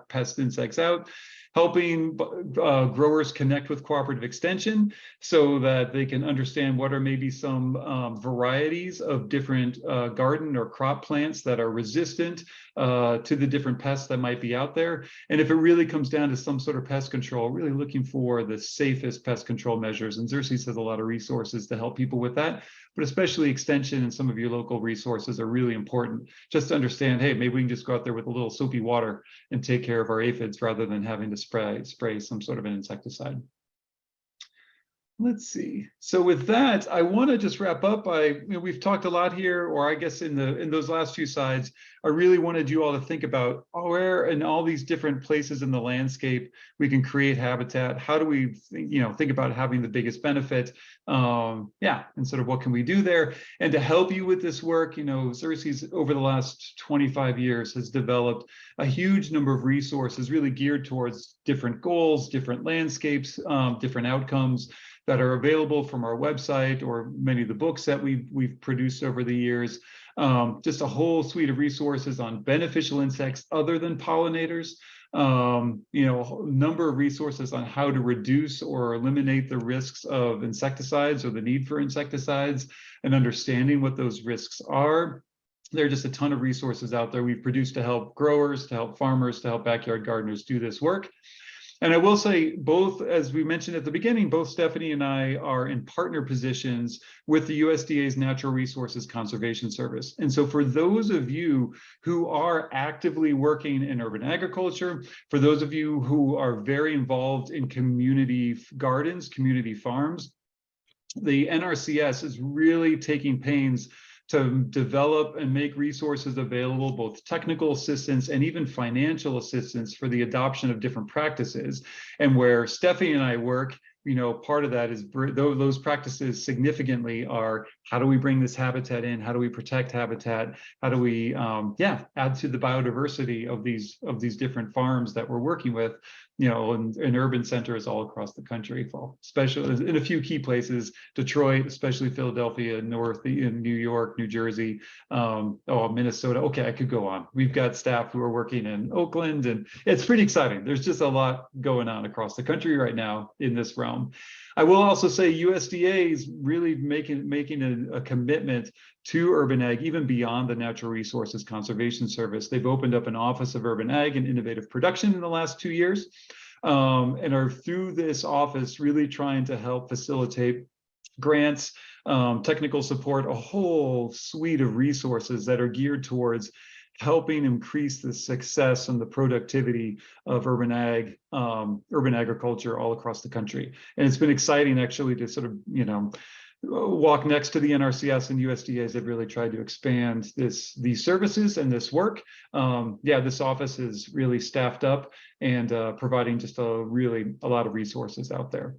S2: pest insects out, helping growers connect with cooperative extension so that they can understand what are maybe some varieties of different garden or crop plants that are resistant to the different pests that might be out there. And if it really comes down to some sort of pest control, really looking for the safest pest control measures. And Xerces has a lot of resources to help people with that, but especially extension and some of your local resources are really important just to understand, hey, maybe we can just go out there with a little soapy water and take care of our aphids rather than having to spray some sort of an insecticide. Let's see. So with that, I want to just wrap up by, we've talked a lot here, or I guess in those last few slides, I really wanted you all to think about where in all these different places in the landscape we can create habitat. How do we, think about having the biggest benefit? And sort of what can we do there? And to help you with this work, Xerces over the last 25 years has developed a huge number of resources really geared towards different goals, different landscapes, different outcomes that are available from our website or many of the books that we've produced over the years. Just a whole suite of resources on beneficial insects other than pollinators. A number of resources on how to reduce or eliminate the risks of insecticides or the need for insecticides, and understanding what those risks are. There are just a ton of resources out there we've produced to help growers, to help farmers, to help backyard gardeners do this work. And I will say, both, as we mentioned at the beginning, both Stefanie and I are in partner positions with the USDA's Natural Resources Conservation Service. And so for those of you who are actively working in urban agriculture, for those of you who are very involved in community gardens, community farms, the NRCS is really taking pains to develop and make resources available, both technical assistance and even financial assistance for the adoption of different practices. And where Stefanie and I work, part of that is those practices significantly are, how do we bring this habitat in? How do we protect habitat? How do we, add to the biodiversity of these different farms that we're working with, in urban centers all across the country, especially in a few key places, Detroit, especially Philadelphia, North in New York, New Jersey, Minnesota. Okay, I could go on. We've got staff who are working in Oakland, and it's pretty exciting. There's just a lot going on across the country right now in this realm. I will also say USDA is really making a commitment to urban ag, even beyond the Natural Resources Conservation Service. They've opened up an Office of Urban Ag and Innovative Production in the last 2 years, and are through this office really trying to help facilitate grants, technical support, a whole suite of resources that are geared towards helping increase the success and the productivity of urban agriculture all across the country. And it's been exciting actually to sort of, walk next to the NRCS and USDA as they've really tried to expand these services and this work. This office is really staffed up and providing just a lot of resources out there.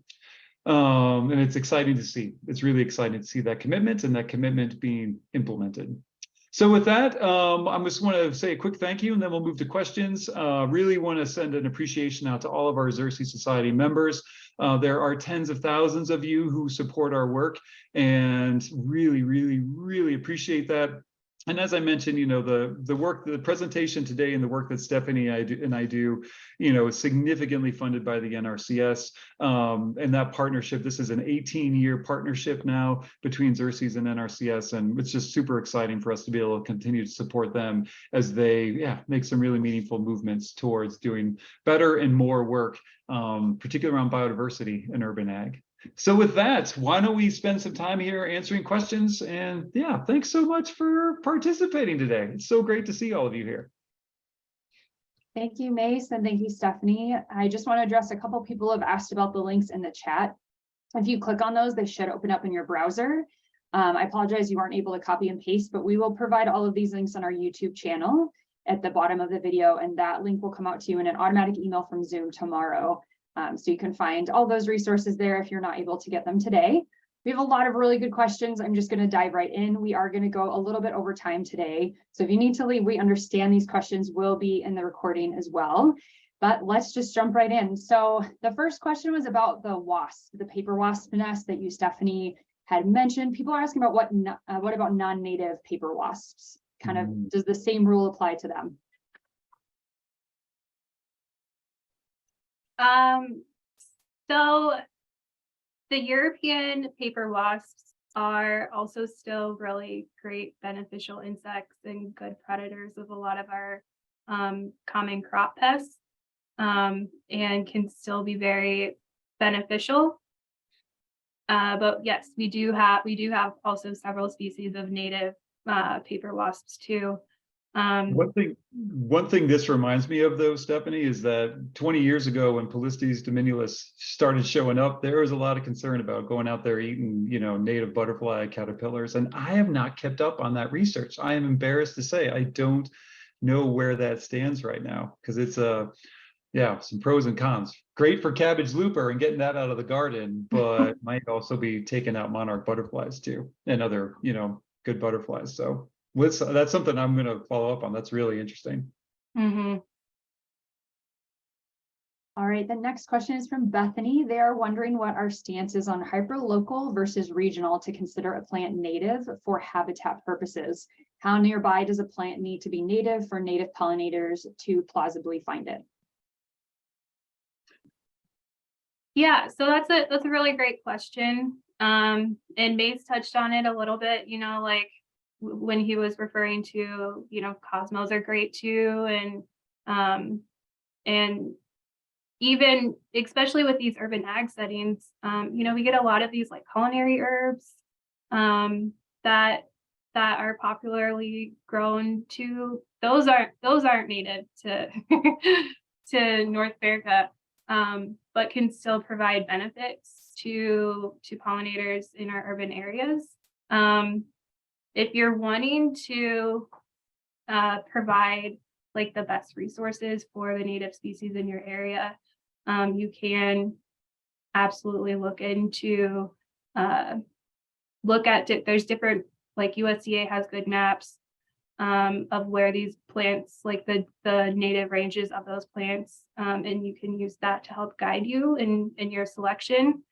S2: And it's exciting to see. It's really exciting to see that commitment and that commitment being implemented. So with that, I just want to say a quick thank you, and then we'll move to questions. Really want to send an appreciation out to all of our Xerces Society members. There are tens of thousands of you who support our work, and really, really, really appreciate that. And as I mentioned, the work, the presentation today and the work that Stefanie and I do, is significantly funded by the NRCS. And that partnership, this is an 18-year partnership now between Xerces and NRCS. And it's just super exciting for us to be able to continue to support them as they make some really meaningful movements towards doing better and more work, particularly around biodiversity and urban ag. So with that, why don't we spend some time here answering questions? And thanks so much for participating today. It's so great to see all of you here.
S3: Thank you, Mace, and thank you, Stefanie. I just want to address a couple people have asked about the links in the chat. If you click on those, they should open up in your browser. I apologize you weren't able to copy and paste, but we will provide all of these links on our YouTube channel at the bottom of the video, and that link will come out to you in an automatic email from Zoom tomorrow. So you can find all those resources there if you're not able to get them today. We have a lot of really good questions. I'm just going to dive right in. We are going to go a little bit over time today. So if you need to leave, we understand these questions will be in the recording as well. But let's just jump right in. So the first question was about the wasp, the paper wasp nest that you, Stefanie, had mentioned. People are asking about what about non-native paper wasps? Kind of, does the same rule apply to them?
S1: So the European paper wasps are also still really great beneficial insects and good predators of a lot of our common crop pests, and can still be very beneficial. But yes, we do have also several species of native paper wasps too.
S2: One thing this reminds me of, though, Stefanie, is that 20 years ago when Polistes dominulus started showing up, there was a lot of concern about going out there eating, native butterfly caterpillars. And I have not kept up on that research. I am embarrassed to say I don't know where that stands right now, because it's some pros and cons. Great for cabbage looper and getting that out of the garden, but might also be taking out monarch butterflies too, and other, good butterflies. So that's something I'm going to follow up on. That's really interesting.
S3: Mm-hmm. All right, the next question is from Bethany. They are wondering what our stance is on hyperlocal versus regional to consider a plant native for habitat purposes. How nearby does a plant need to be native for native pollinators to plausibly find it?
S1: Yeah, so that's a really great question. And Mace touched on it a little bit, like when he was referring to, cosmos are great too. And even, especially with these urban ag settings, we get a lot of these like culinary herbs that are popularly grown too. Those aren't native to to North America, but can still provide benefits to pollinators in our urban areas. If you're wanting to provide like the best resources for the native species in your area, you can absolutely look into there's different, like USDA has good maps of where these plants, like the native ranges of those plants, and you can use that to help guide you in your selection.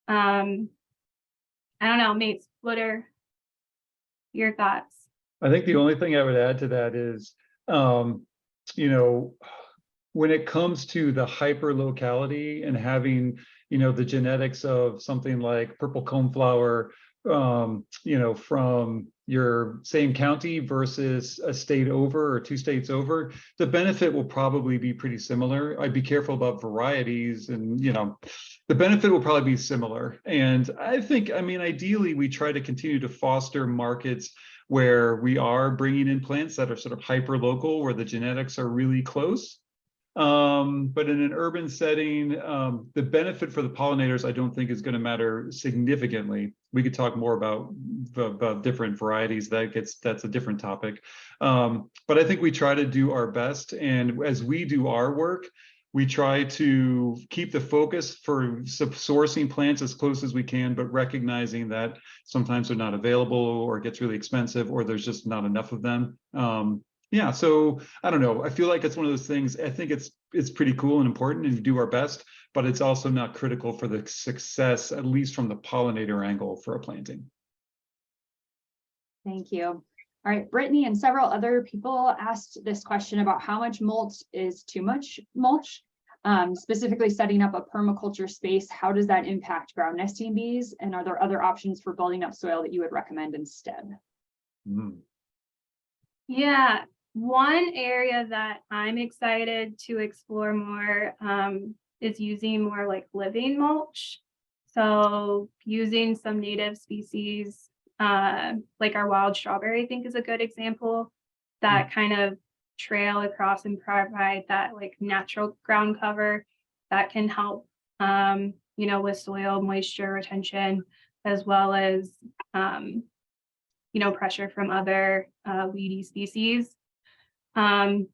S1: I don't know, Mace, what are your thoughts?
S2: I think the only thing I would add to that is, when it comes to the hyper locality and having, the genetics of something like purple coneflower, from your same county versus a state over or 2 states over, the benefit will probably be pretty similar. I'd be careful about varieties and, the benefit will probably be similar. And I think, I mean, ideally, we try to continue to foster markets where we are bringing in plants that are sort of hyper local, where the genetics are really close. But in an urban setting, the benefit for the pollinators, I don't think is going to matter significantly. We could talk more about different varieties. That's a different topic. But I think we try to do our best. And as we do our work, we try to keep the focus for sourcing plants as close as we can, but recognizing that sometimes they're not available or it gets really expensive or there's just not enough of them. Yeah, so I don't know. I feel like it's one of those things. I think it's pretty cool and important, and we do our best, but it's also not critical for the success, at least from the pollinator angle for a planting.
S3: Thank you. All right, Brittany and several other people asked this question about how much mulch is too much mulch. Specifically setting up a permaculture space, how does that impact ground nesting bees? And are there other options for building up soil that you would recommend instead?
S1: Yeah, one area that I'm excited to explore more is using more like living mulch. So using some native species, like our wild strawberry, I think is a good example, that kind of trail across and provide that like natural ground cover that can help, with soil moisture retention, as well as, pressure from other weedy species. And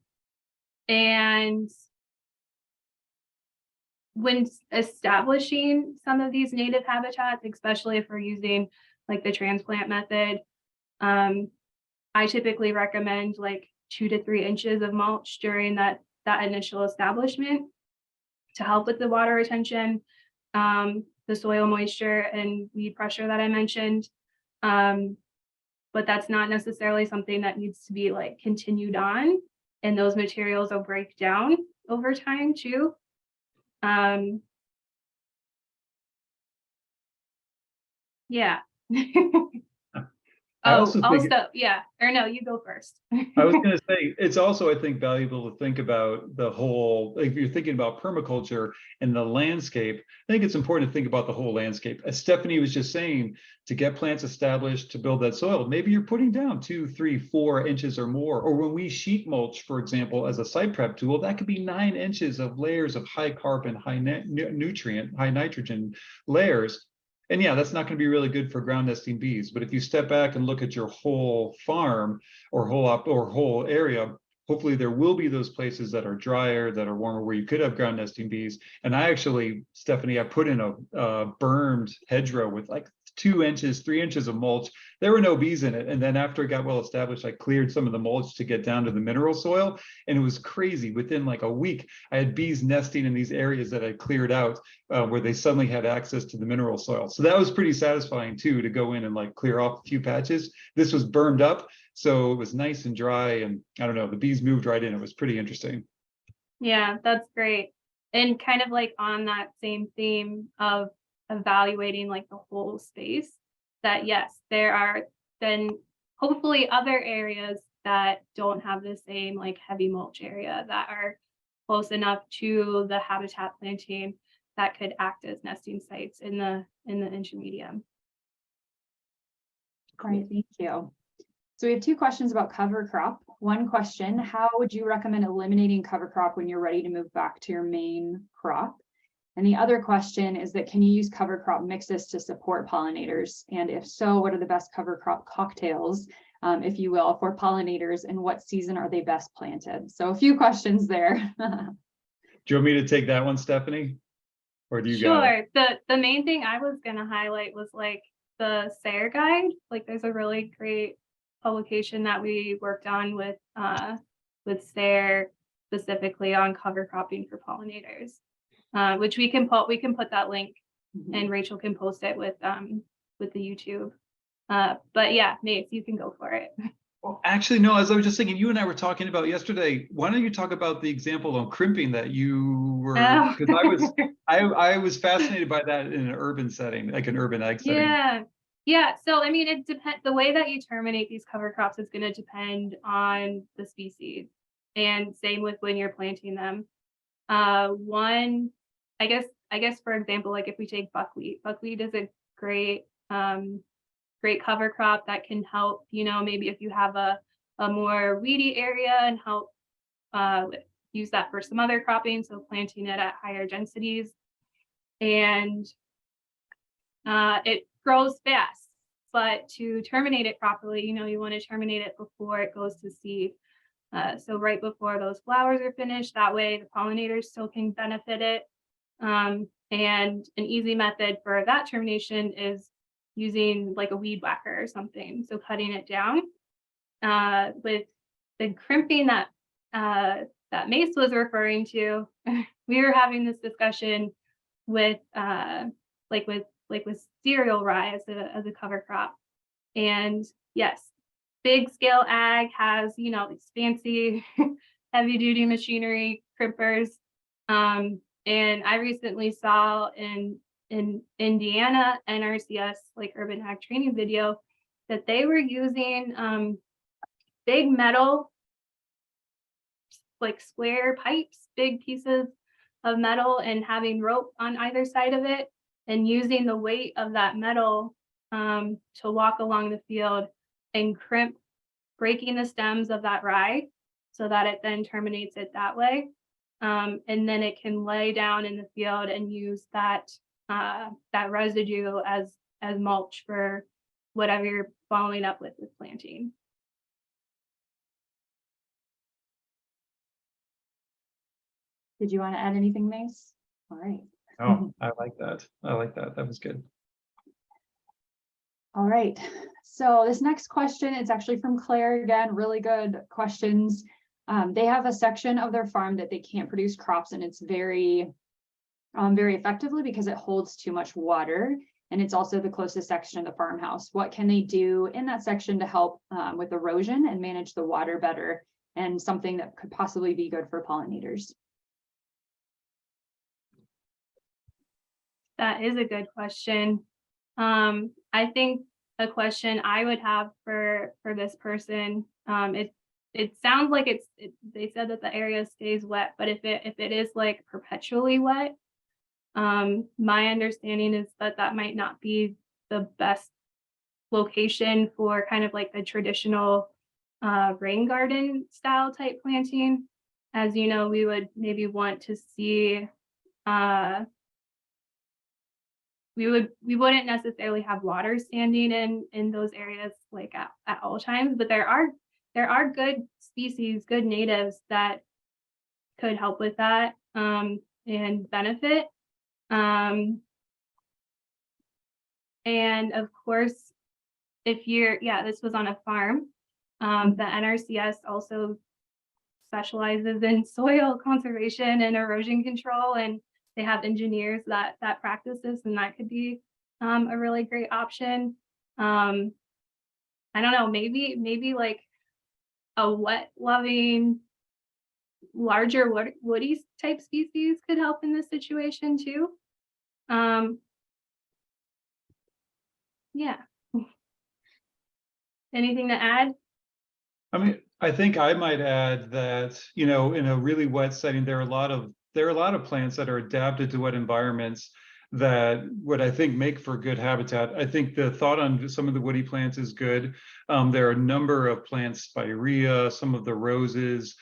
S1: when establishing some of these native habitats, especially if we're using like the transplant method, I typically recommend like 2 to 3 inches of mulch during that initial establishment to help with the water retention, the soil moisture and weed pressure that I mentioned. But that's not necessarily something that needs to be like continued on, and those materials will break down over time too. Yeah. You go first.
S2: I was going to say, it's also, I think, valuable to think about the whole, if you're thinking about permaculture and the landscape, I think it's important to think about the whole landscape. As Stefanie was just saying, to get plants established, to build that soil, maybe you're putting down 2, 3, 4 inches or more. Or when we sheet mulch, for example, as a site prep tool, that could be 9 inches of layers of high carbon, high nutrient, high nitrogen layers. And yeah, that's not going to be really good for ground nesting bees. But if you step back and look at your whole farm or whole area, hopefully there will be those places that are drier, that are warmer, where you could have ground nesting bees. And I actually, Stefanie, I put in a bermed hedgerow with like 2 inches, 3 inches of mulch. There were no bees in it. And then after it got well established, I cleared some of the mulch to get down to the mineral soil. And it was crazy. Within like a week, I had bees nesting in these areas that I cleared out where they suddenly had access to the mineral soil. So that was pretty satisfying too, to go in and like clear off a few patches. This was burned up, so it was nice and dry. And I don't know, the bees moved right in. It was pretty interesting.
S1: Yeah, that's great. And kind of like on that same theme of evaluating like the whole space, that yes, there are then hopefully other areas that don't have the same like heavy mulch area that are close enough to the habitat planting that could act as nesting sites in the intermedium.
S3: Great, thank you. So we have 2 questions about cover crop. One question, how would you recommend eliminating cover crop when you're ready to move back to your main crop? And the other question is that, can you use cover crop mixes to support pollinators? And if so, what are the best cover crop cocktails, if you will, for pollinators, and what season are they best planted? So a few questions there.
S2: Do you want me to take that one, Stefanie? Or do you got it?
S1: Sure. The main thing I was going to highlight was like the SARE guide. Like there's a really great publication that we worked on with SARE specifically on cover cropping for pollinators, which we can put that link, and Rachel can post it with the YouTube. But yeah, Mace, you can go for it.
S2: Well, actually, no, as I was just thinking, you and I were talking about yesterday, why don't you talk about the example on crimping that you were, because I was fascinated by that in an urban setting, like an urban ag setting.
S1: Yeah. Yeah, so I mean, it depends. The way that you terminate these cover crops is going to depend on the species, and same with when you're planting them. One, I guess for example, like if we take buckwheat is a great great cover crop that can help. You know, maybe if you have a more weedy area and help use that for some other cropping. So planting it at higher densities, and it grows fast, but to terminate it properly, you know, you want to terminate it before it goes to seed. So right before those flowers are finished, that way the pollinators still can benefit it. And an easy method for that termination is using like a weed whacker or something. So cutting it down. With the crimping that that Mace was referring to, we were having this discussion with with cereal rye as a cover crop. And yes, big scale ag has, you know, these fancy heavy duty machinery crimpers. And I recently saw in Indiana NRCS like urban ag training video that they were using big metal, like square pipes, big pieces of metal, and having rope on either side of it, and using the weight of that metal to walk along the field and crimp, breaking the stems of that rye so that it then terminates it that way. And then it can lay down in the field and use that that residue as mulch for whatever you're following up with planting.
S3: Did you want to add anything, Mace? All right.
S2: Oh, I like that. I like that. That was good.
S3: All right. So this next question, it's actually from Claire again, really good questions. They have a section of their farm that they can't produce crops, and it's very effectively because it holds too much water, and it's also the closest section of the farmhouse. What can they do in that section to help with erosion and manage the water better, and something that could possibly be good for pollinators?
S1: That is a good question. I think a question I would have for this person, it sounds like they said that the area stays wet, but if it is like perpetually wet, my understanding is that might not be the best location for kind of like the traditional rain garden style type planting. As you know, we would maybe want to see we wouldn't necessarily have water standing in those areas like at all times, but there are good species, good natives that could help with that and benefit. And of course, if you're, this was on a farm, the NRCS also specializes in soil conservation and erosion control, and they have engineers that practice this, and that could be a really great option. I don't know, maybe like a wet loving, larger woody type species could help in this situation too. Yeah. Anything to add?
S2: I mean, I think I might add that, you know, in a really wet setting, there are a lot of plants that are adapted to wet environments that would, I think, make for good habitat. I think the thought on some of the woody plants is good. There are a number of plants, spirea, some of the roses,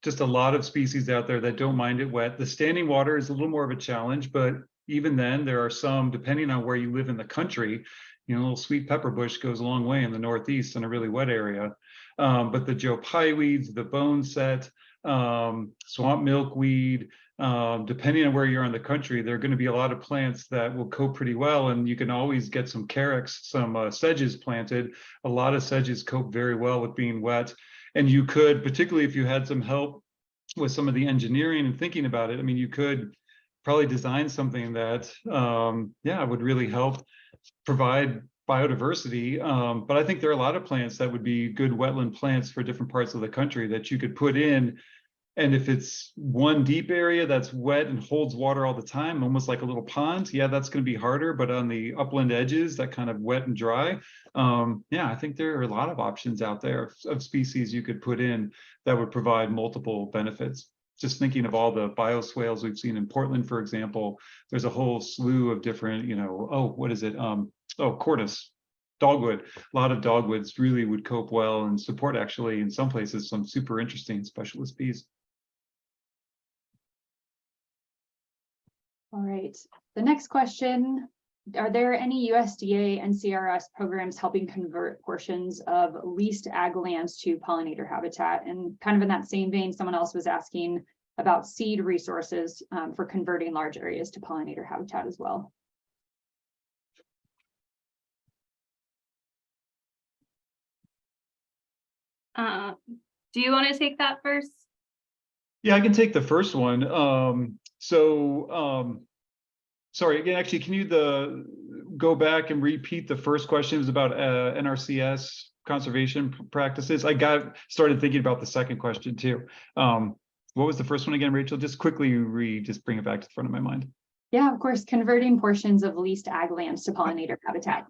S2: just a lot of species out there that don't mind it wet. The standing water is a little more of a challenge, but even then there are some, depending on where you live in the country, you know, a little sweet pepper bush goes a long way in the Northeast in a really wet area. But the Joe Pye weeds, the bone set, swamp milkweed, depending on where you're in the country, there are going to be a lot of plants that will cope pretty well, and you can always get some carex, some sedges planted. A lot of sedges cope very well with being wet, and you could, particularly if you had some help with some of the engineering and thinking about it, I mean, you could probably design something that would really help provide biodiversity. But I think there are a lot of plants that would be good wetland plants for different parts of the country that you could put in And if it's one deep area that's wet and holds water all the time, almost like a little pond, yeah, that's going to be harder. But on the upland edges, that kind of wet and dry, yeah, I think there are a lot of options out there of species you could put in that would provide multiple benefits. Just thinking of all the bioswales we've seen in Portland, for example, there's a whole slew of different, what is it? Cornus, dogwood. A lot of dogwoods really would cope well and support, actually, in some places, some super interesting specialist bees.
S3: All right, the next question, are there any USDA and CRS programs helping convert portions of leased ag lands to pollinator habitat? And kind of in that same vein, someone else was asking about seed resources for converting large areas to pollinator habitat as well.
S1: Do you want to take that first?
S2: Yeah, I can take the first one. Sorry, again, actually, can you go back and repeat the first question? It was about NRCS conservation practices. I started thinking about the second question too. What was the first one again, Rachel? Just quickly just bring it back to the front of my mind.
S3: Yeah, of course, converting portions of leased ag lands to pollinator habitat.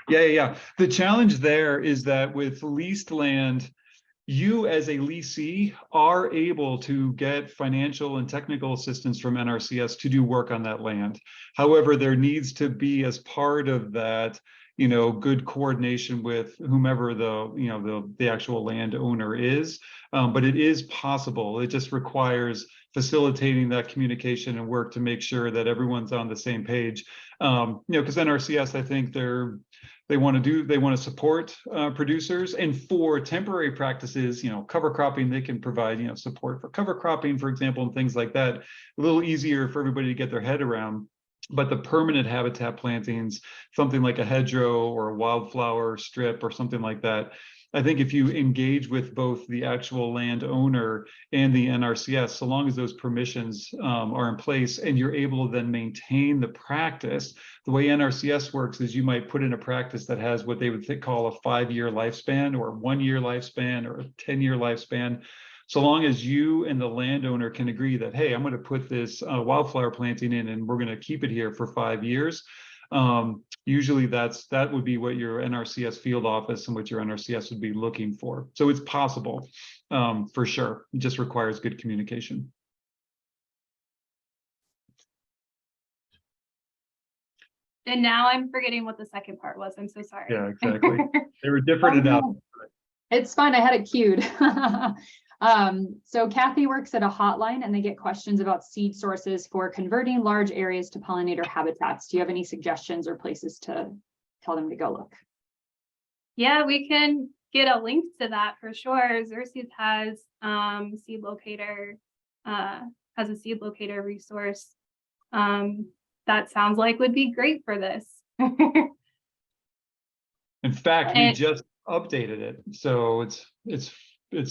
S2: Yeah. The challenge there is that with leased land, you as a leasee are able to get financial and technical assistance from NRCS to do work on that land. However, there needs to be, as part of that, good coordination with whomever the actual landowner is. But it is possible. It just requires facilitating that communication and work to make sure that everyone's on the same page. Because NRCS, I think they want to support producers, and for temporary practices, cover cropping, they can provide, support for cover cropping, for example, and things like that. A little easier for everybody to get their head around. But the permanent habitat plantings, something like a hedgerow or a wildflower strip or something like that, I think if you engage with both the actual landowner and the NRCS, so long as those permissions are in place and you're able to then maintain the practice, the way NRCS works is you might put in a practice that has what they would call a 5-year lifespan or a 1-year lifespan or a 10-year lifespan. So long as you and the landowner can agree that, hey, I'm going to put this wildflower planting in and we're going to keep it here for 5 years. Usually that would be what your NRCS field office and what your NRCS would be looking for. So it's possible, for sure. It just requires good communication.
S1: And now I'm forgetting what the second part was. I'm so sorry.
S2: Yeah, exactly. They were different enough.
S3: It's fine. I had it queued. So Kathy works at a hotline and they get questions about seed sources for converting large areas to pollinator habitats. Do you have any suggestions or places to tell them to go look?
S1: Yeah, we can get a link to that for sure. Xerces has seed locator, has a seed locator resource. That sounds like would be great for this.
S2: In fact, we just updated it, so it's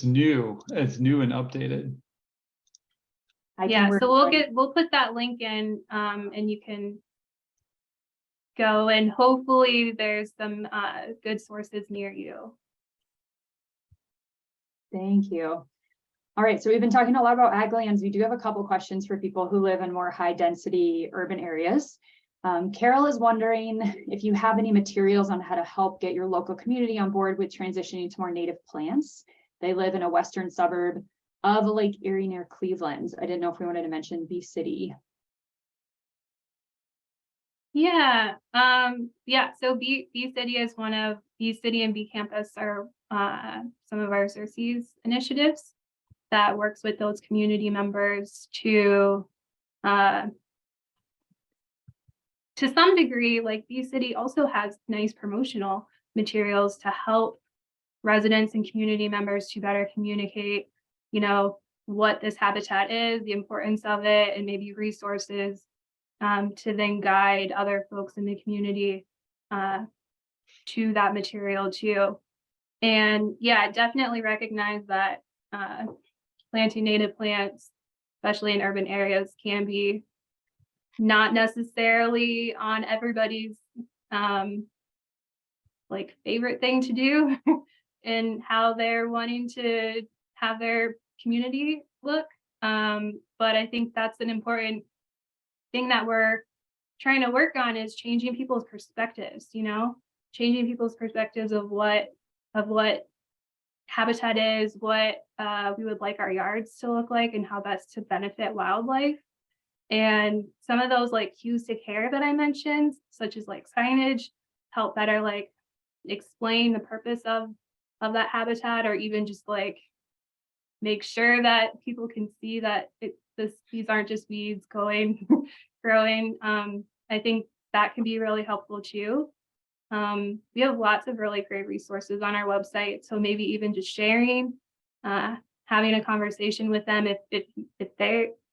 S2: new. It's new and updated.
S1: Yeah, so we'll put that link in, and you can go, and hopefully there's some good sources near you.
S3: Thank you. All right, so we've been talking a lot about ag lands. We do have a couple questions for people who live in more high density urban areas. Carol is wondering if you have any materials on how to help get your local community on board with transitioning to more native plants. They live in a western suburb of Lake Erie near Cleveland. I didn't know if we wanted to mention Bee City.
S1: Yeah, so Bee City is one of Bee City and Bee Campus are some of our Xerces initiatives that works with those community members to some degree, like Bee City also has nice promotional materials to help residents and community members to better communicate, what this habitat is, the importance of it, and maybe resources to then guide other folks in the community to that material too. And yeah, definitely recognize that planting native plants, especially in urban areas, can be not necessarily on everybody's favorite thing to do and how they're wanting to have their community look. But I think that's an important thing that we're trying to work on, is changing people's perspectives, changing people's perspectives of what habitat is, what we would like our yards to look like, and how best to benefit wildlife. And some of those like cues to care that I mentioned, such as like signage, help better like explain the purpose of that habitat, or even just like make sure that people can see that these aren't just weeds growing. I think that can be really helpful too. We have lots of really great resources on our website, so maybe even just sharing, having a conversation with them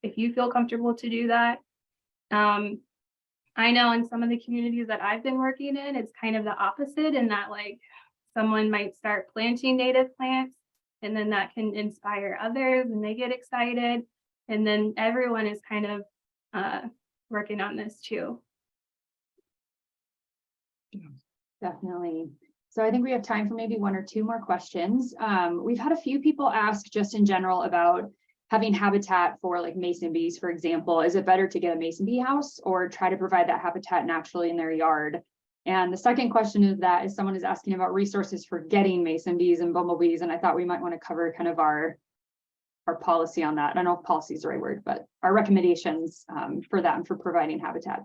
S1: if you feel comfortable to do that. I know in some of the communities that I've been working in, it's kind of the opposite, in that like someone might start planting native plants, and then that can inspire others and they get excited, and then everyone is kind of working on this too.
S3: Definitely. So I think we have time for maybe one or two more questions. We've had a few people ask just in general about having habitat for like mason bees, for example. Is it better to get a mason bee house or try to provide that habitat naturally in their yard? And the second question is someone is asking about resources for getting mason bees and bumblebees. And I thought we might want to cover kind of our policy on that. I don't know if policy is the right word, but our recommendations for that and for providing habitat.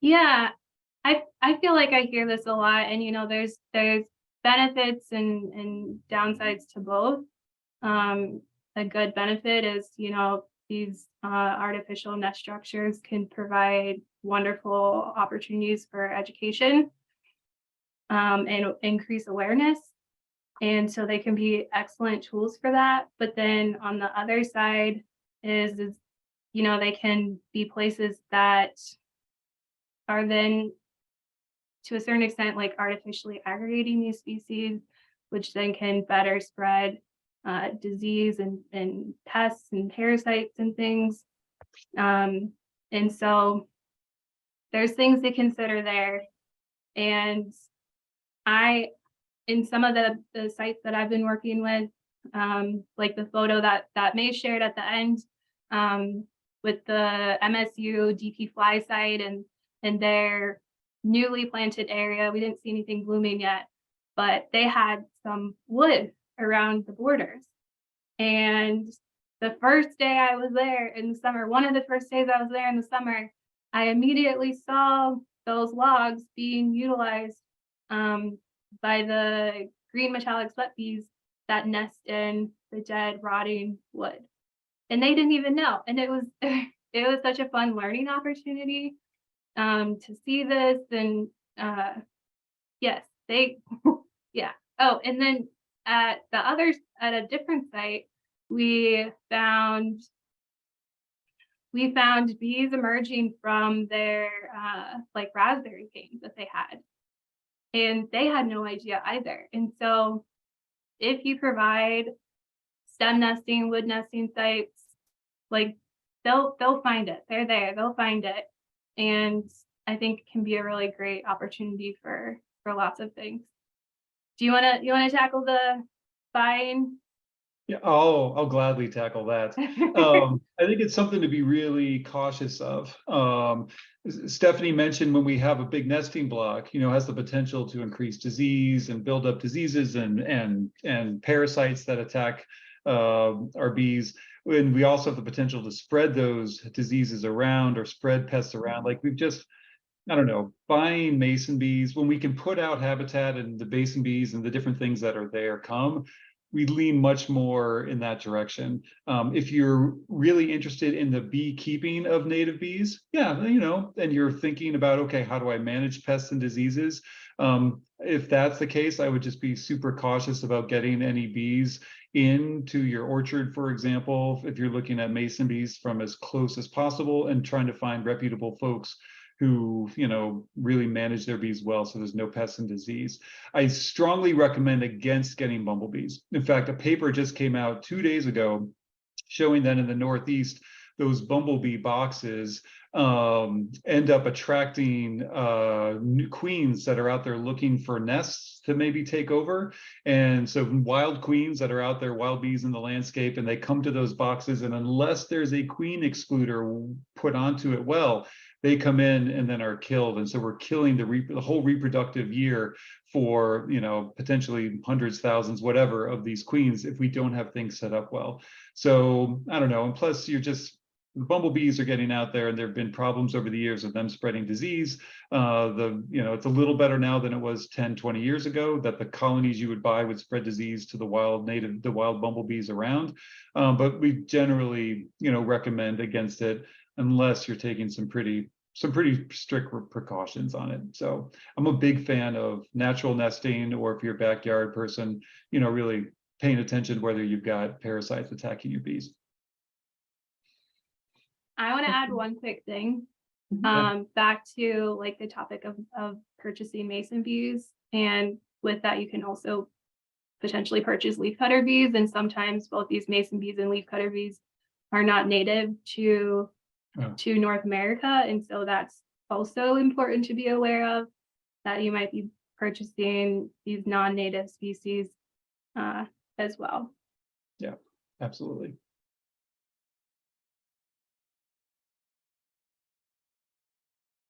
S1: Yeah, I feel like I hear this a lot, and there's benefits and downsides to both. A good benefit is these artificial nest structures can provide wonderful opportunities for education and increase awareness, and so they can be excellent tools for that. But then on the other side is they can be places that are then to a certain extent like artificially aggregating these species, which then can better spread disease and pests and parasites and things. And so there's things to consider there. And in some of the sites that I've been working with, like the photo that Mace shared at the end, with the MSU DP fly site and their newly planted area, we didn't see anything blooming yet, but they had some wood around the borders. And the first day I was there in the summer, one of the first days I was there in the summer, I immediately saw those logs being utilized by the green metallic sweat bees that nest in the dead, rotting wood. And they didn't even know. And it was such a fun learning opportunity to see this. And yes, yeah. Oh, and then at a different site, we found bees emerging from their like raspberry canes that they had, and they had no idea either. And so if you provide stem nesting, wood nesting sites, like they'll find it. They're there, they'll find it. And I think it can be a really great opportunity for lots of things. Do you want to tackle the buying?
S2: Yeah, I'll gladly tackle that. I think it's something to be really cautious of. Stefanie mentioned when we have a big nesting block, has the potential to increase disease and build up diseases and parasites that attack our bees. And we also have the potential to spread those diseases around or spread pests around. Like we've just, I don't know, buying mason bees, when we can put out habitat and the mason bees and the different things that are there we lean much more in that direction. If you're really interested in the beekeeping of native bees, and you're thinking about, okay, how do I manage pests and diseases? If that's the case, I would just be super cautious about getting any bees into your orchard, for example, if you're looking at mason bees, from as close as possible and trying to find reputable folks who really manage their bees well, so there's no pests and disease. I strongly recommend against getting bumblebees. In fact, a paper just came out 2 days ago showing that in the Northeast, those bumblebee boxes end up attracting new queens that are out there looking for nests to maybe take over. And so wild queens that are out there, wild bees in the landscape, and they come to those boxes, and unless there's a queen excluder put onto it, well, they come in and then are killed. And so we're killing the whole reproductive year for, you know, potentially hundreds, thousands, whatever of these queens if we don't have things set up well. So I don't know. And plus the bumblebees are getting out there, and there have been problems over the years of them spreading disease. You know, it's a little better now than it was 10, 20 years ago, that the colonies you would buy would spread disease to the wild bumblebees around. But we generally, you know, recommend against it unless you're taking some pretty strict precautions on it. So I'm a big fan of natural nesting, or if you're a backyard person, you know, really paying attention whether you've got parasites attacking your bees.
S1: I want to add one quick thing, back to like the topic of purchasing mason bees. And with that, you can also potentially purchase leafcutter bees. And sometimes both these mason bees and leafcutter bees are not native to North America. And so that's also important to be aware of, that you might be purchasing these non-native species as well.
S2: Yeah, absolutely.